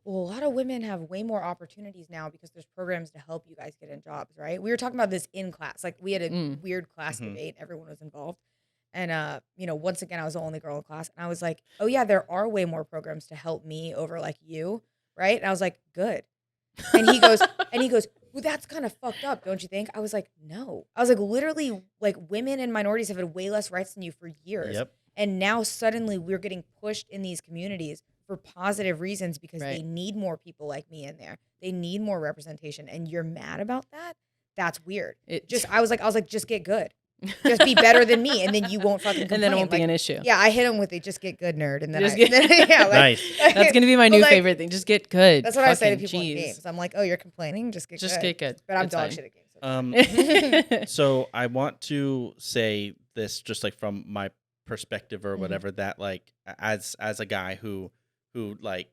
well, a lot of women have way more opportunities now because there's programs to help you guys get in jobs, right? We were talking about this in class. Like we had a weird class debate. Everyone was involved. And, once again, I was the only girl in class. And I was like, oh, yeah, there are way more programs to help me over like you, right? And I was like, good. And he goes, well, that's kind of fucked up, don't you think? I was like, no. I was like, literally, like, women and minorities have had way less rights than you for years. Yep. And now suddenly we're getting pushed in these communities for positive reasons because Right. they need more people like me in there. They need more representation. And you're mad about that? That's weird. I was like, just get good. Just be better than me, and then you won't fucking complain. And then it won't be an issue. Yeah, I hit him with it. Just get good, nerd, and then Nice. That's gonna be my new favorite thing. Just get good. That's what I say to people in games. I'm like, oh, you're complaining. Just get good. But I'm dog shit at games. So I want to say this, just like from my perspective or whatever, that like as a guy who like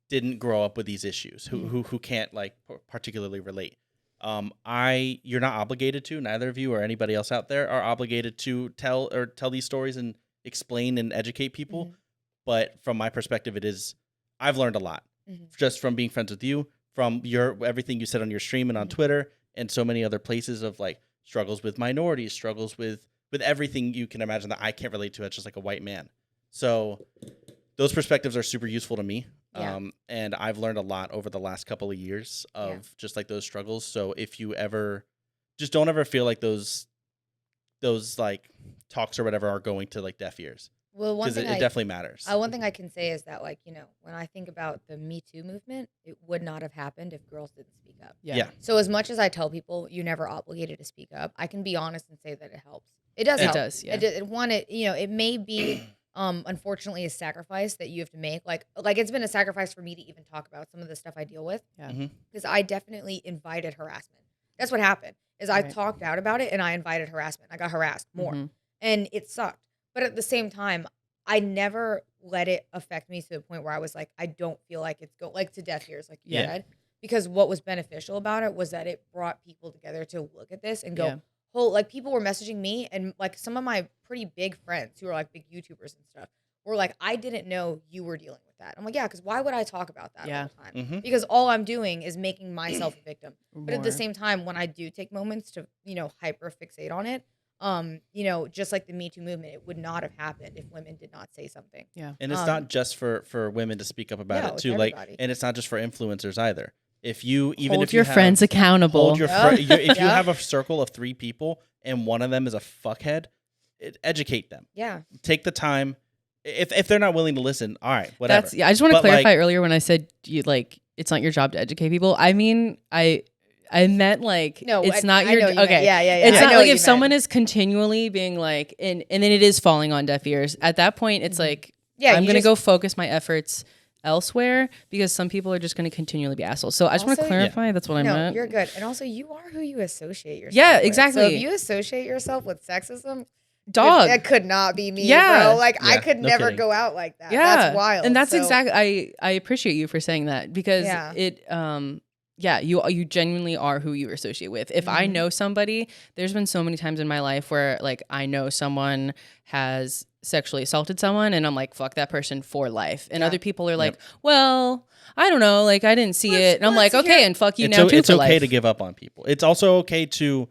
didn't grow up with these issues, who can't like particularly relate. You're not obligated to, neither of you or anybody else out there are obligated to tell these stories and explain and educate people. But from my perspective, I've learned a lot just from being friends with you, from everything you said on your stream and on Twitter and so many other places of like struggles with minorities, struggles with everything you can imagine that I can't relate to as just like a white man. So those perspectives are super useful to me. Yeah. And I've learned a lot over the last couple of years of just like those struggles. So if you ever, just don't ever feel like those like talks or whatever are going to like deaf ears. Well, because it definitely matters. One thing I can say is that, like, when I think about the Me Too movement, it would not have happened if girls didn't speak up. Yeah. So as much as I tell people you're never obligated to speak up, I can be honest and say that it helps. It does help. It does, yeah. It may be unfortunately a sacrifice that you have to make. Like it's been a sacrifice for me to even talk about some of the stuff I deal with. Yeah. Because I definitely invited harassment. That's what happened. I talked out about it and I invited harassment. I got harassed more. And it sucked. But at the same time, I never let it affect me to the point where I was like, I don't feel like it's like to deaf ears, like you said. Because what was beneficial about it was that it brought people together to look at this and go, like people were messaging me, and like some of my pretty big friends who are like big YouTubers and stuff were like, I didn't know you were dealing with that. I'm like, yeah, because why would I talk about that all the time? Because all I'm doing is making myself a victim. But at the same time, when I do take moments to, hyper fixate on it, just like the Me Too movement, it would not have happened if women did not say something. Yeah. And it's not just for women to speak up about it too. Like, and it's not just for influencers either. If you hold your friends accountable, if you have a circle of 3 people and one of them is a fuckhead, educate them. Yeah. Take the time. If they're not willing to listen, all right, whatever. I just want to clarify earlier when I said it's not your job to educate people. I mean, I meant like it's not your okay. Yeah. It's not like if someone is continually being like, and then it is falling on deaf ears. At that point, it's like, I'm gonna go focus my efforts elsewhere because some people are just going to continually be assholes. So I just want to clarify that's what I meant. You're good. And also you are who you associate yourself with. Exactly. So if you associate yourself with sexism, dog, that could not be me, bro. Like I could never go out like that. Yeah. That's wild. And that's exactly, I appreciate you for saying that because you genuinely are who you associate with. If I know somebody, there's been so many times in my life where like I know someone has sexually assaulted someone and I'm like, fuck that person for life. And other people are like, well, I don't know, like I didn't see it. And I'm like, okay, and fuck you now too. It's okay to give up on people. It's also okay to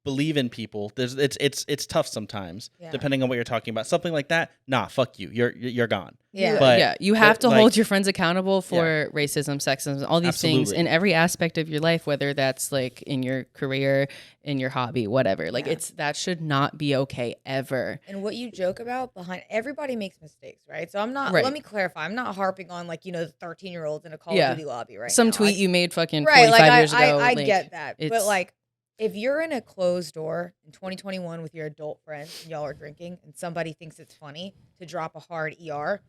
believe in people. It's tough sometimes, depending on what you're talking about. Something like that, nah, fuck you. You're gone. Yeah. But you have to hold your friends accountable for racism, sexism, all these things in every aspect of your life, whether that's like in your career, in your hobby, whatever. Like that should not be okay ever. And what you joke about behind everybody makes mistakes, right? So I'm not let me clarify. I'm not harping on like, the 13-year-olds in a Call of Duty lobby right Some now. tweet you made fucking 45 years ago. I get that. But like if you're in a closed door in 2021 with your adult friends and y'all are drinking and somebody thinks it's funny to drop a hard ER,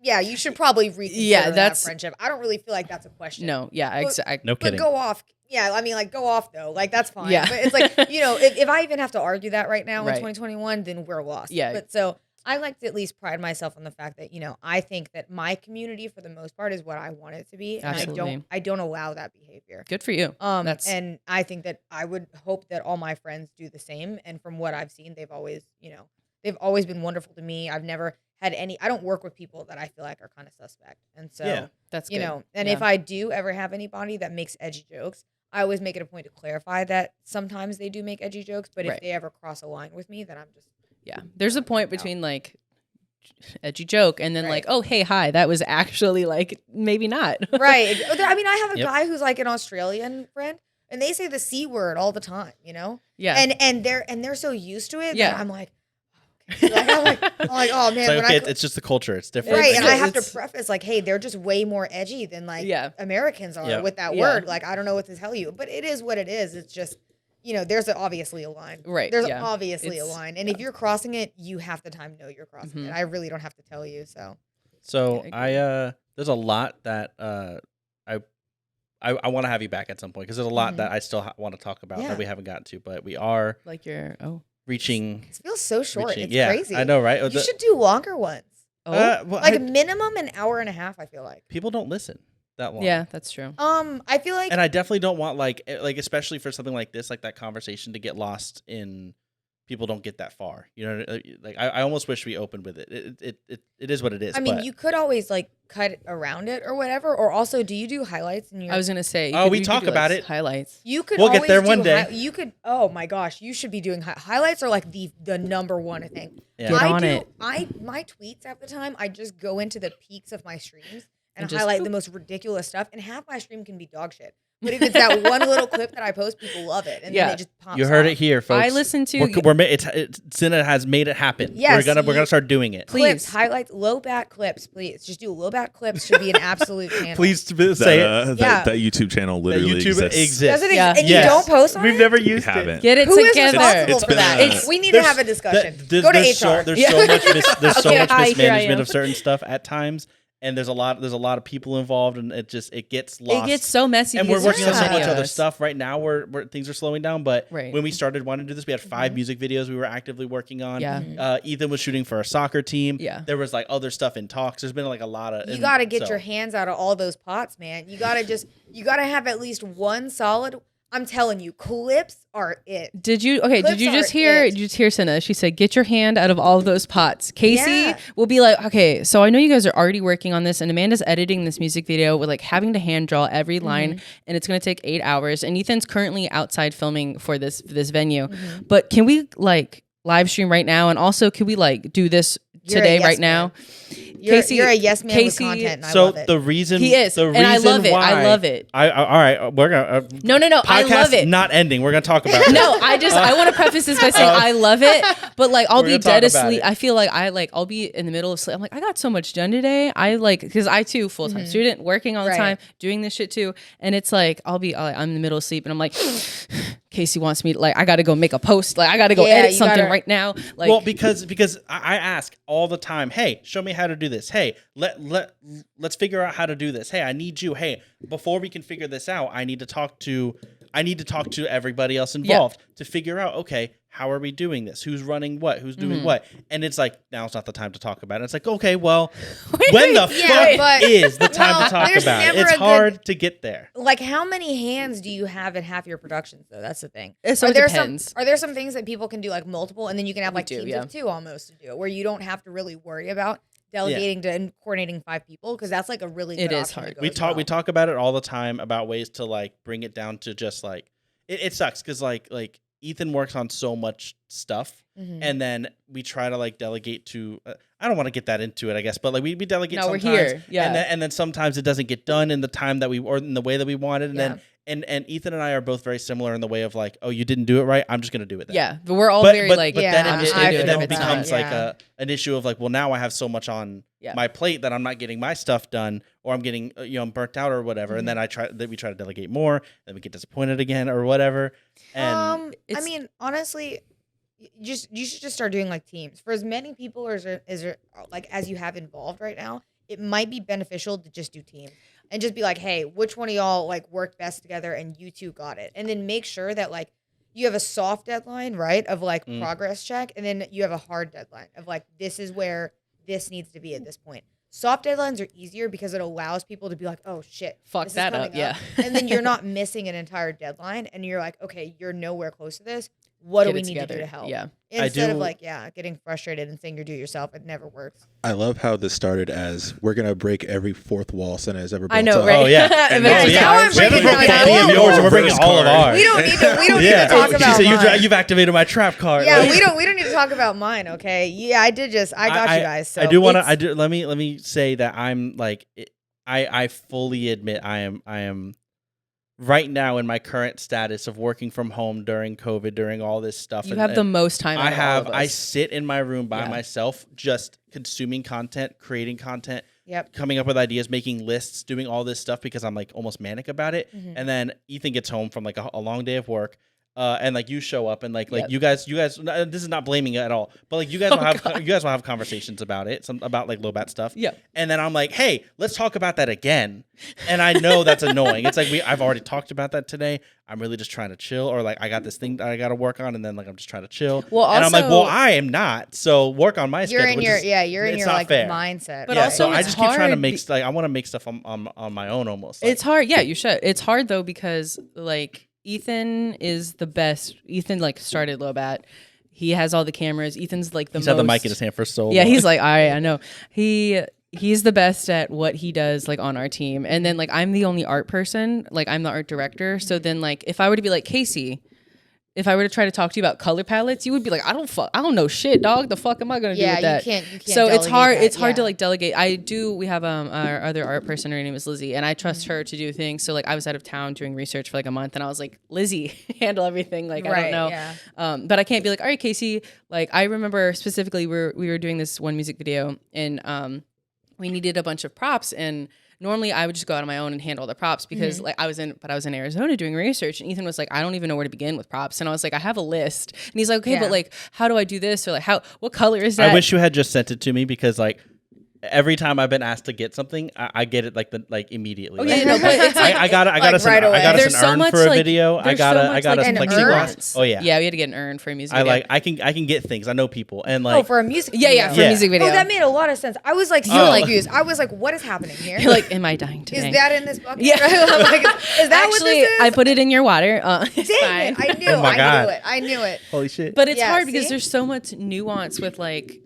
you should probably reconsider that friendship. I don't really feel like that's a question. No, exactly. No kidding. But go off. Yeah, I mean, like, go off, though. Like, that's fine. Yeah. But it's like, if I even have to argue that right now in 2021, then we're lost. Yeah. But so I like to at least pride myself on the fact that, I think that my community, for the most part, is what I want it to be. And Absolutely. I don't allow that behavior. Good for you. And I think that I would hope that all my friends do the same. And from what I've seen, they've always been wonderful to me. I've never had I don't work with people that I feel like are kind of suspect. And so, that's good. And if I do ever have anybody that makes edgy jokes, I always make it a point to clarify that sometimes they do make edgy jokes, but if they ever cross a line with me, then I'm just... Yeah. There's a point between like edgy joke, and then like, oh, hey, hi, that was actually like maybe not. Right. I mean, I have a guy who's like an Australian friend, and they say the C word all the time, you know? Yeah. And they're so used to it that I'm like, okay. I'm like, oh man. It's just the culture. It's different. Right. And I have to preface like, hey, they're just way more edgy than like Americans are with that word. Like, I don't know what to tell you, but it is what it is. It's just, you know, there's obviously a line. Right. There's obviously a line. And if you're crossing it, you have the time to know you're crossing it. I really don't have to tell you. So there's a lot that I want to have you back at some point, because there's a lot that I still want to talk about that we haven't gotten to, but we are like reaching. It feels so short. It's crazy. I know, right? You should do longer ones. Well, minimum an hour and a half, I feel like. People don't listen that long. Yeah, that's true. I feel like, and I definitely don't want like especially for something like this, like that conversation, to get lost in people don't get that far. You know, like I almost wish we opened with it. It is what it is. I mean, you could always like cut around it or whatever. Or also, do you do highlights in your? I was gonna say. We talk about it. Highlights. You could. We'll get there one day. You could. Oh my gosh, you should be doing highlights. Are like the number one thing. Yeah. Get on it. My tweets at the time, I just go into the peaks of my streams and highlight the most ridiculous stuff. And half my stream can be dog shit. But if it's that one little clip that I post, people love it, and then it just pops. You heard it here, folks. I listen to. Cinna has made it happen. Yes, we're gonna start doing it. Please highlights, LOWBAT clips, please. Just do LOWBAT clips. Should be an absolute channel. Please say it. That YouTube channel literally exists. Does it exist? And you don't post on it? We've never used it. Get it Who is together. responsible for that? We need to have a discussion. Go to HR. There's so much mismanagement of certain stuff at times. And there's a lot of people involved, and it gets lost. It gets so messy. And we're working on so much other stuff right now where things are slowing down. But when we started wanting to do this, we had 5 music videos we were actively working on. Yeah. Ethan was shooting for a soccer team. Yeah. There was like other stuff in talks. There's been like a lot of. You got to get your hands out of all those pots, man. You got to have at least one solid. I'm telling you, clips are it. Did you just hear Cinna? She said, get your hand out of all of those pots. Casey will be like, okay, so I know you guys are already working on this, and Amanda's editing this music video with like having to hand draw every line, and it's going to take 8 hours. And Ethan's currently outside filming for this venue. But can we like live stream right now? And also, could we like do this today right now? You're a yes man with content, and I love it. The reason he is, and I love it. I love it. All right, we're gonna no. I love it. Not ending. We're gonna talk about it. No, I want to preface this by saying I love it, but like I'll be dead asleep. I feel like I'll be in the middle of sleep. I'm like, I got so much done today. Because I too full-time student, working all the time, doing this shit too, and it's like I'm in the middle of sleep, and I'm like, Casey wants me to, like, I got to go make a post, like I got to go edit something right now. Like, well, because I ask all the time, hey, show me how to do this. Hey, let's figure out how to do this. Hey, I need you. Hey, before we can figure this out, I need to talk to everybody else involved to figure out, okay, how are we doing this? Who's running what? Who's doing what? And it's like, now's not the time to talk about it. It's like, okay, well, when the fuck is the time to talk about it? It's hard to get there. Like, how many hands do you have in half your productions, though? That's the thing. So it depends. Are there some things that people can do, like multiple, and then you can have like teams of 2 almost to do it, where you don't have to really worry about delegating to and coordinating 5 people, because that's like a really good option. It is hard. We talk about it all the time, about ways to like bring it down to just like it sucks because like Ethan works on so much stuff, and then we try to like delegate to. I don't want to get that into it, I guess, but like we delegate. No, sometimes, we're here, and then sometimes it doesn't get done in the time that or in the way that we wanted, and then. And Ethan and I are both very similar in the way of like, oh, you didn't do it right, I'm just gonna do it then. Yeah, but we're all very like, but then it becomes like an issue of like, well, now I have so much on my plate that I'm not getting my stuff done, or I'm getting I'm burnt out or whatever, and then we try to delegate more, then we get disappointed again or whatever. And I mean, honestly, you should just start doing like teams for as many people as you have involved right now. It might be beneficial to just do teams. And just be like, hey, which one of y'all like work best together, and you two got it. And then make sure that like you have a soft deadline, right, of like progress check, and then you have a hard deadline of like, this is where this needs to be at this point. Soft deadlines are easier because it allows people to be like, oh shit, fuck that up, and then you're not missing an entire deadline, and you're like, okay, you're nowhere close to this. what do we need to do to help? Yeah. Instead of like, getting frustrated and saying you're do it yourself. It never works. I love how this started as we're going to break every fourth wall Cinna has ever built. I know, up. right? Oh, yeah. Now I'm breaking of yours, and we're breaking all of ours. We don't need to talk about She said, mine. you've activated my trap card. Yeah, we don't need to talk about mine, okay? Yeah, I got you guys. So let me say that I'm like, I fully admit I am right now in my current status of working from home during COVID, during all this stuff. You have the most time. I sit in my room by myself, just consuming content, creating content, coming up with ideas, making lists, doing all this stuff because I'm like almost manic about it. Mm-hmm. And then Ethan gets home from like a long day of work. And like you show up and like you guys, this is not blaming it at all, but like you guys will have conversations about it, about like LOWBAT stuff. Yeah. And then I'm like, hey, let's talk about that again. And I know that's annoying. It's like I've already talked about that today. I'm really just trying to chill, or like I got this thing that I got to work on, and then like I'm just trying to chill. Well, also, and I'm like, well, I am not. So work on my schedule. You're in your like fair. Mindset. But also, so I just keep trying to make I want to make stuff on my own almost. It's hard. Yeah, you should. It's hard though because like. Ethan is the best. Ethan like started LOWBAT. He has all the cameras. Ethan's like he's had the mic in his hand for so long. Yeah, he's like, I know. He's the best at what he does like on our team. And then like I'm the only art person. Like I'm the art director. So then like if I were to be like Casey, if I were to try to talk to you about color palettes, you would be like, I don't know shit, dog. The fuck am I gonna do with that? You can't. So it's hard. It's hard to like delegate. We have our other art person. Her name is Lizzie, and I trust her to do things. So like I was out of town doing research for like a month, and I was like, Lizzie, handle everything. Like I don't know. Yeah. But I can't be like, all right, Casey. Like I remember specifically we were doing this one music video, and we needed a bunch of props and. Normally, I would just go out on my own and handle the props because like I was in Arizona doing research, and Ethan was like, I don't even know where to begin with props, and I was like, I have a list, and he's like, okay, but like, how do I do this, or like, what color is that? I wish you had just sent it to me because like. Every time I've been asked to get something, I get it like immediately. Oh yeah, no, but it's like, I got us an urn for a video. I got us plexiglass. Oh yeah, we had to get an urn for a music video. I can get things. I know people and like for a music video. For a music video. Oh, that made a lot of sense. I was like so confused. I was like, what is happening here? You're like, am I dying today? Is that in this bucket? Yeah. Like, is that what this is? I put it in your water. Dang it! I knew it. Holy shit! But it's hard because there's so much nuance with like.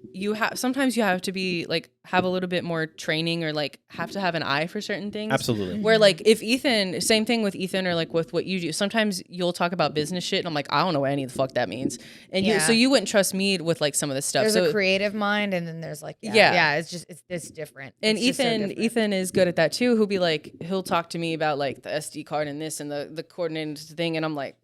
Sometimes you have to be like have a little bit more training or like have to have an eye for certain things. Absolutely. Where like if Ethan, same thing with Ethan or like with what you do. Sometimes you'll talk about business shit and I'm like, I don't know what any of the fuck that means. And so you wouldn't trust me with like some of this stuff. There's a creative mind and then there's like it's different. And Ethan is good at that too. He'll talk to me about like the SD card and this and the coordinated thing and I'm like,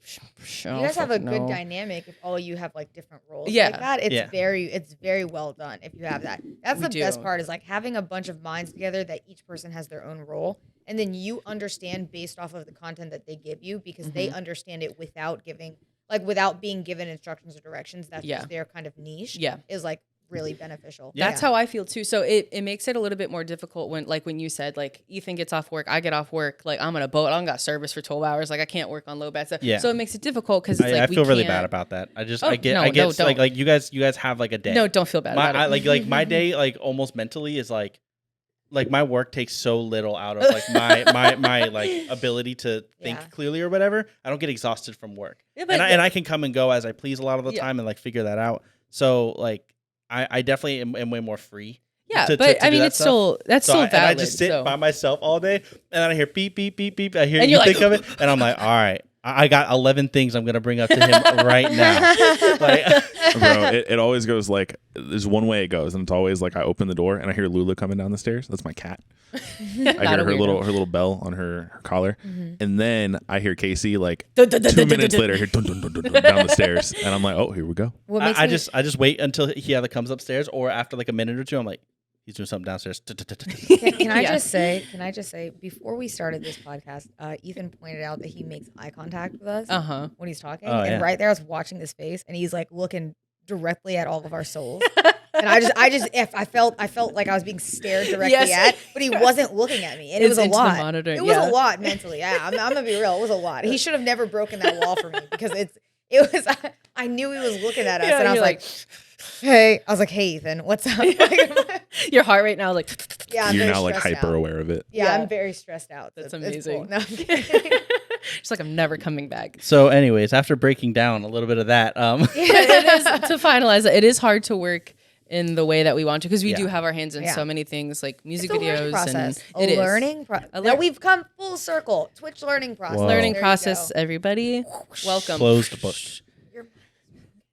you guys have a good dynamic if all you have like different roles like that. It's very well done if you have that. That's the best part is like having a bunch of minds together that each person has their own role and then you understand based off of the content that they give you because they understand it without being given instructions or directions. That's just their kind of niche is like really beneficial. That's how I feel too. So it makes it a little bit more difficult when you said like Ethan gets off work, I get off work, like I'm on a boat, I don't got service for 12 hours, like I can't work on LOWBAT stuff. Yeah. So it makes it difficult because it's like I feel really bad about that. I get like you guys have like a day. No, don't feel bad about it. Like my day like almost mentally is like my work takes so little out of like my like ability to think clearly or whatever. I don't get exhausted from work. Yeah, and I can come and go as I please a lot of the time and like figure that out. So like I definitely am way more free. Yeah, but I mean, that's still valid. And I just sit by myself all day, and then I hear beep, beep, beep, beep. I hear you think of it, and I'm like, all right, I got 11 things I'm going to bring up to him right now. Bro, it always goes like, there's one way it goes, and it's always like I open the door, and I hear Lula coming down the stairs. That's my cat. I hear her little bell on her collar, and then I hear Casey like 2 minutes later here down the stairs, and I'm like, oh, here we go. I just wait until he either comes upstairs or after like a minute or two, I'm like, he's doing something downstairs. Can I just say, before we started this podcast, Ethan pointed out that he makes eye contact with us when he's talking, and right there I was watching this face, and he's like looking directly at all of our souls. And I felt like I was being stared directly at, but he wasn't looking at me, and it was a lot. It was a lot mentally. Yeah, I'm gonna be real. It was a lot. He should have never broken that wall for me because it was. I knew he was looking at us, and I was like, "Hey," I was like, "Hey, Ethan, what's up?" Your heart rate now is like, you're now like hyper aware of it. Yeah, I'm very stressed out. That's amazing. Cool. No, I'm kidding. She's like, I'm never coming back. So anyways, after breaking down a little bit of that, it is, to finalize it is hard to work in the way that we want to, because we do have our hands in so many things like music videos process. and learning process. Now we've come full circle. Twitch learning process. Learning process, everybody. Welcome. Closed book.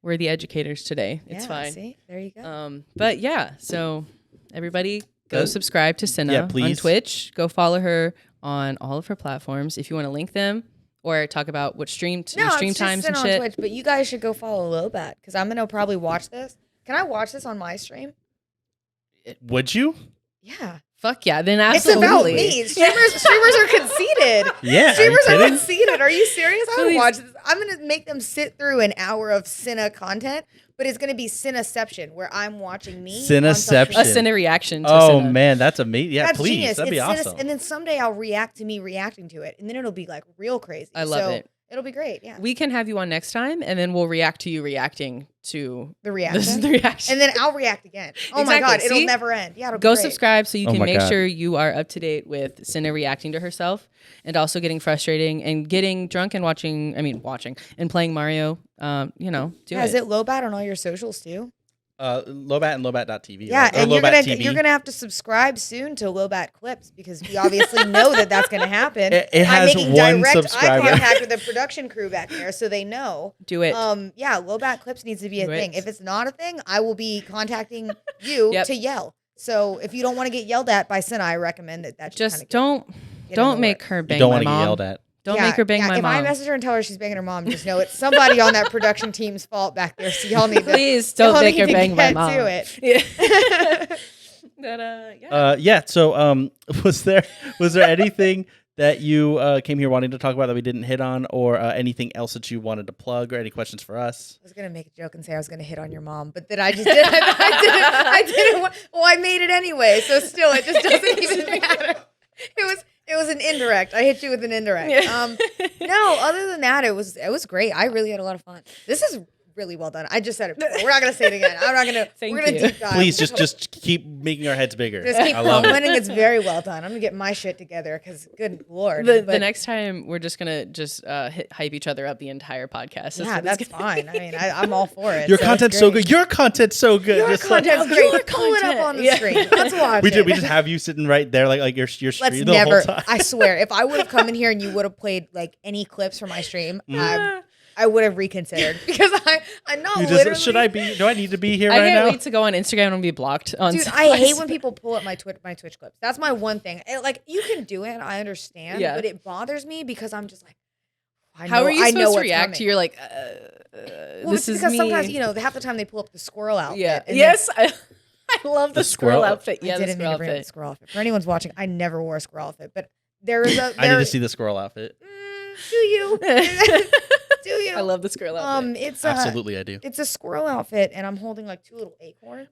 We're the educators today. It's fine. See? There you go. But yeah, so everybody go subscribe to Cinna on Twitch. Go follow her on all of her platforms if you want to link them or talk about what stream times and shit. On Twitch, but you guys should go follow LOWBAT because I'm gonna probably watch this. Can I watch this on my stream? Would you? Yeah. Fuck yeah. Then absolutely. It's about me. Streamers are conceited. Yeah. Streamers are conceited. Are you serious? I would watch this. I'm going to make them sit through an hour of Cinna content, but it's going to be Cinnaception where I'm watching me. Cinnaception. A Cinna reaction to Cinna. Man, that's amazing. Yeah, that's please. Genius. That'd be awesome. And then someday I'll react to me reacting to it. And then it'll be like real crazy. I love it. It'll be great. Yeah. We can have you on next time and then we'll react to you reacting to the reaction. The reaction. And then I'll react again. Oh my God. It'll never end. Yeah. Go subscribe so you can make sure you are up to date with Cinna reacting to herself and also getting frustrating and getting drunk and watching and playing Mario. Do it. Is it LOWBAT on all your socials too? LOWBAT and LOWBAT.tv. Yeah, and you're gonna have to subscribe soon to LOWBAT Clips because we obviously know that's gonna happen. It has I'm making one direct subscriber. eye contact with the production crew back there, so they know. Do it. Yeah, LOWBAT Clips needs to be a thing. If it's not a thing, I will be contacting you to yell. So if you don't want to get yelled at by Cinna, I recommend that. Just don't make her bang. You don't want to get yelled at. Don't make her bang my mom. If I message her and tell her she's banging her mom, just know it's somebody on that production team's fault back there. So y'all need to please don't make her bang my mom. To it. Yeah. So was there anything that you came here wanting to talk about that we didn't hit on, or anything else that you wanted to plug, or any questions for us? I was gonna make a joke and say I was gonna hit on your mom, but then I just did. I didn't. Well, I made it anyway, so still, it just doesn't even matter. It was an indirect. I hit you with an indirect. No, other than that, it was great. I really had a lot of fun. This is really well done. I just said it before. We're not gonna say it again. I'm not gonna. We're gonna deep dive. Please just keep making our heads bigger. Just keep winning. It's very well done. I'm gonna get my shit together because good lord. The next time we're just gonna hype each other up the entire podcast. That's fine. I mean, I'm all for it. Your content's so good. Your content's so good. Your content's great. Pull it up on the screen. Let's watch it. We just have you sitting right there like your screen the whole time. I swear, if I would have come in here and you would have played like any clips from my stream, I would have reconsidered because I'm not literally. Should I be? Do I need to be here right now? I can't wait to go on Instagram and be blocked on. Dude, I hate when people pull up my Twitch clips. That's my one thing. Like you can do it, I understand, but it bothers me because I'm just like, how are you supposed to react to? You're like, this is because me. sometimes half the time they pull up the squirrel outfit. Yeah. Yes. I love the squirrel outfit. Yeah, the squirrel outfit. For anyone's watching, I never wore a squirrel outfit, but there is a. I need to see the squirrel outfit. Do you? Do you? I love the squirrel outfit. It's absolutely I do. It's a squirrel outfit, and I'm holding like 2 little acorns.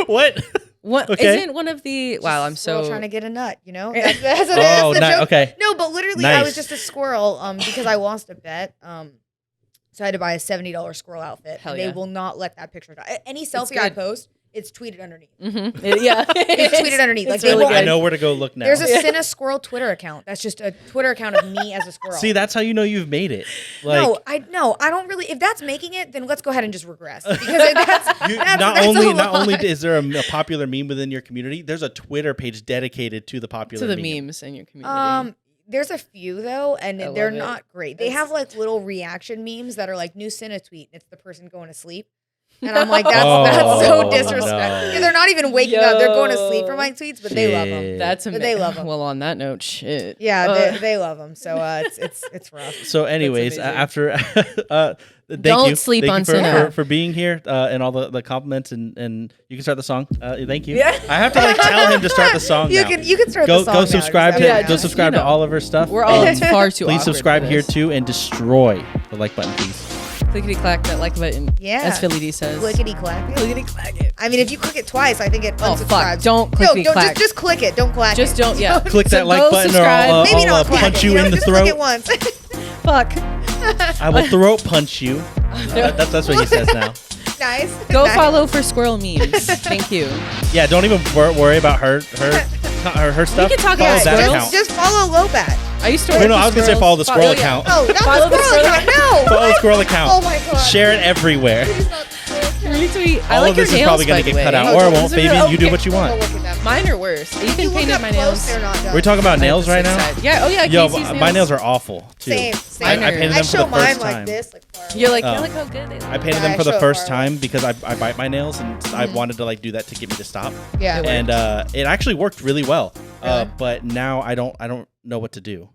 What? What isn't one of the? Wow, I'm so trying to get a nut. That's the joke. Okay. No, but literally, I was just a squirrel. Because I lost a bet. So I had to buy a $70 squirrel outfit. Hell They will not let that picture die. Any selfie I post, it's tweeted underneath. Mm-hmm. It's tweeted underneath. Like really good. I know where to go look now. There's a Cinna Squirrel Twitter account. That's just a Twitter account of me as a squirrel. See, that's how you know you've made it. Like, no, I don't really. If that's making it, then let's go ahead and just regress. Because not only is there a popular meme within your community, there's a Twitter page dedicated to the popular memes in your community. There's a few though, and they're not great. They have like little reaction memes that are like new Cinna tweet, and it's the person going to sleep. And I'm like, that's so disrespectful. No. They're not even waking up. They're going to sleep for my tweets, but they love them. That's amazing. They love them. Well, on that note, shit. Yeah, they love them. So it's rough. So anyways, after don't sleep on Cinna for being here and all the compliments and you can start the song. Thank you. Yeah. I have to tell him to start the song. You can start the song. Go subscribe go subscribe to all of her stuff. We're all far too. Please subscribe here too and destroy the like button, please. Clickety clack that like button. Yeah. As Philly D says. Clickety clack it. Clickety clack it. I mean, if you click it twice, I think it unsubscribes. Fuck. Don't clickety clack. Just click it. Don't clack just it. Don't, yeah. Click that like button subscribe. Or I'll punch you in the throat. Click it once. Fuck. I will throat punch you. That's what he says now. Nice. Go follow for squirrel memes. Thank you. Yeah, don't even worry about her stuff. We can talk about squirrels. Just follow LOWBAT. I used to. No, I was gonna say follow the squirrel account. Oh, not the squirrel account. No. Follow the squirrel account. Oh my god. Share it everywhere. Retweet. I All like of this your is nails, probably gonna get cut out, or it won't. Fabian, you do what you want. Mine are worse. Ethan painted my nails. We're talking about nails right now. Yeah. Oh yeah. Yo, Casey's my nails are awful too. Same. I painted them for the first time. Like this, like You're like, look how good they look. I painted them for the first time because I bite my nails, and I wanted to like do that to get me to stop. Yeah. And it actually worked really well. But now I don't know what to do.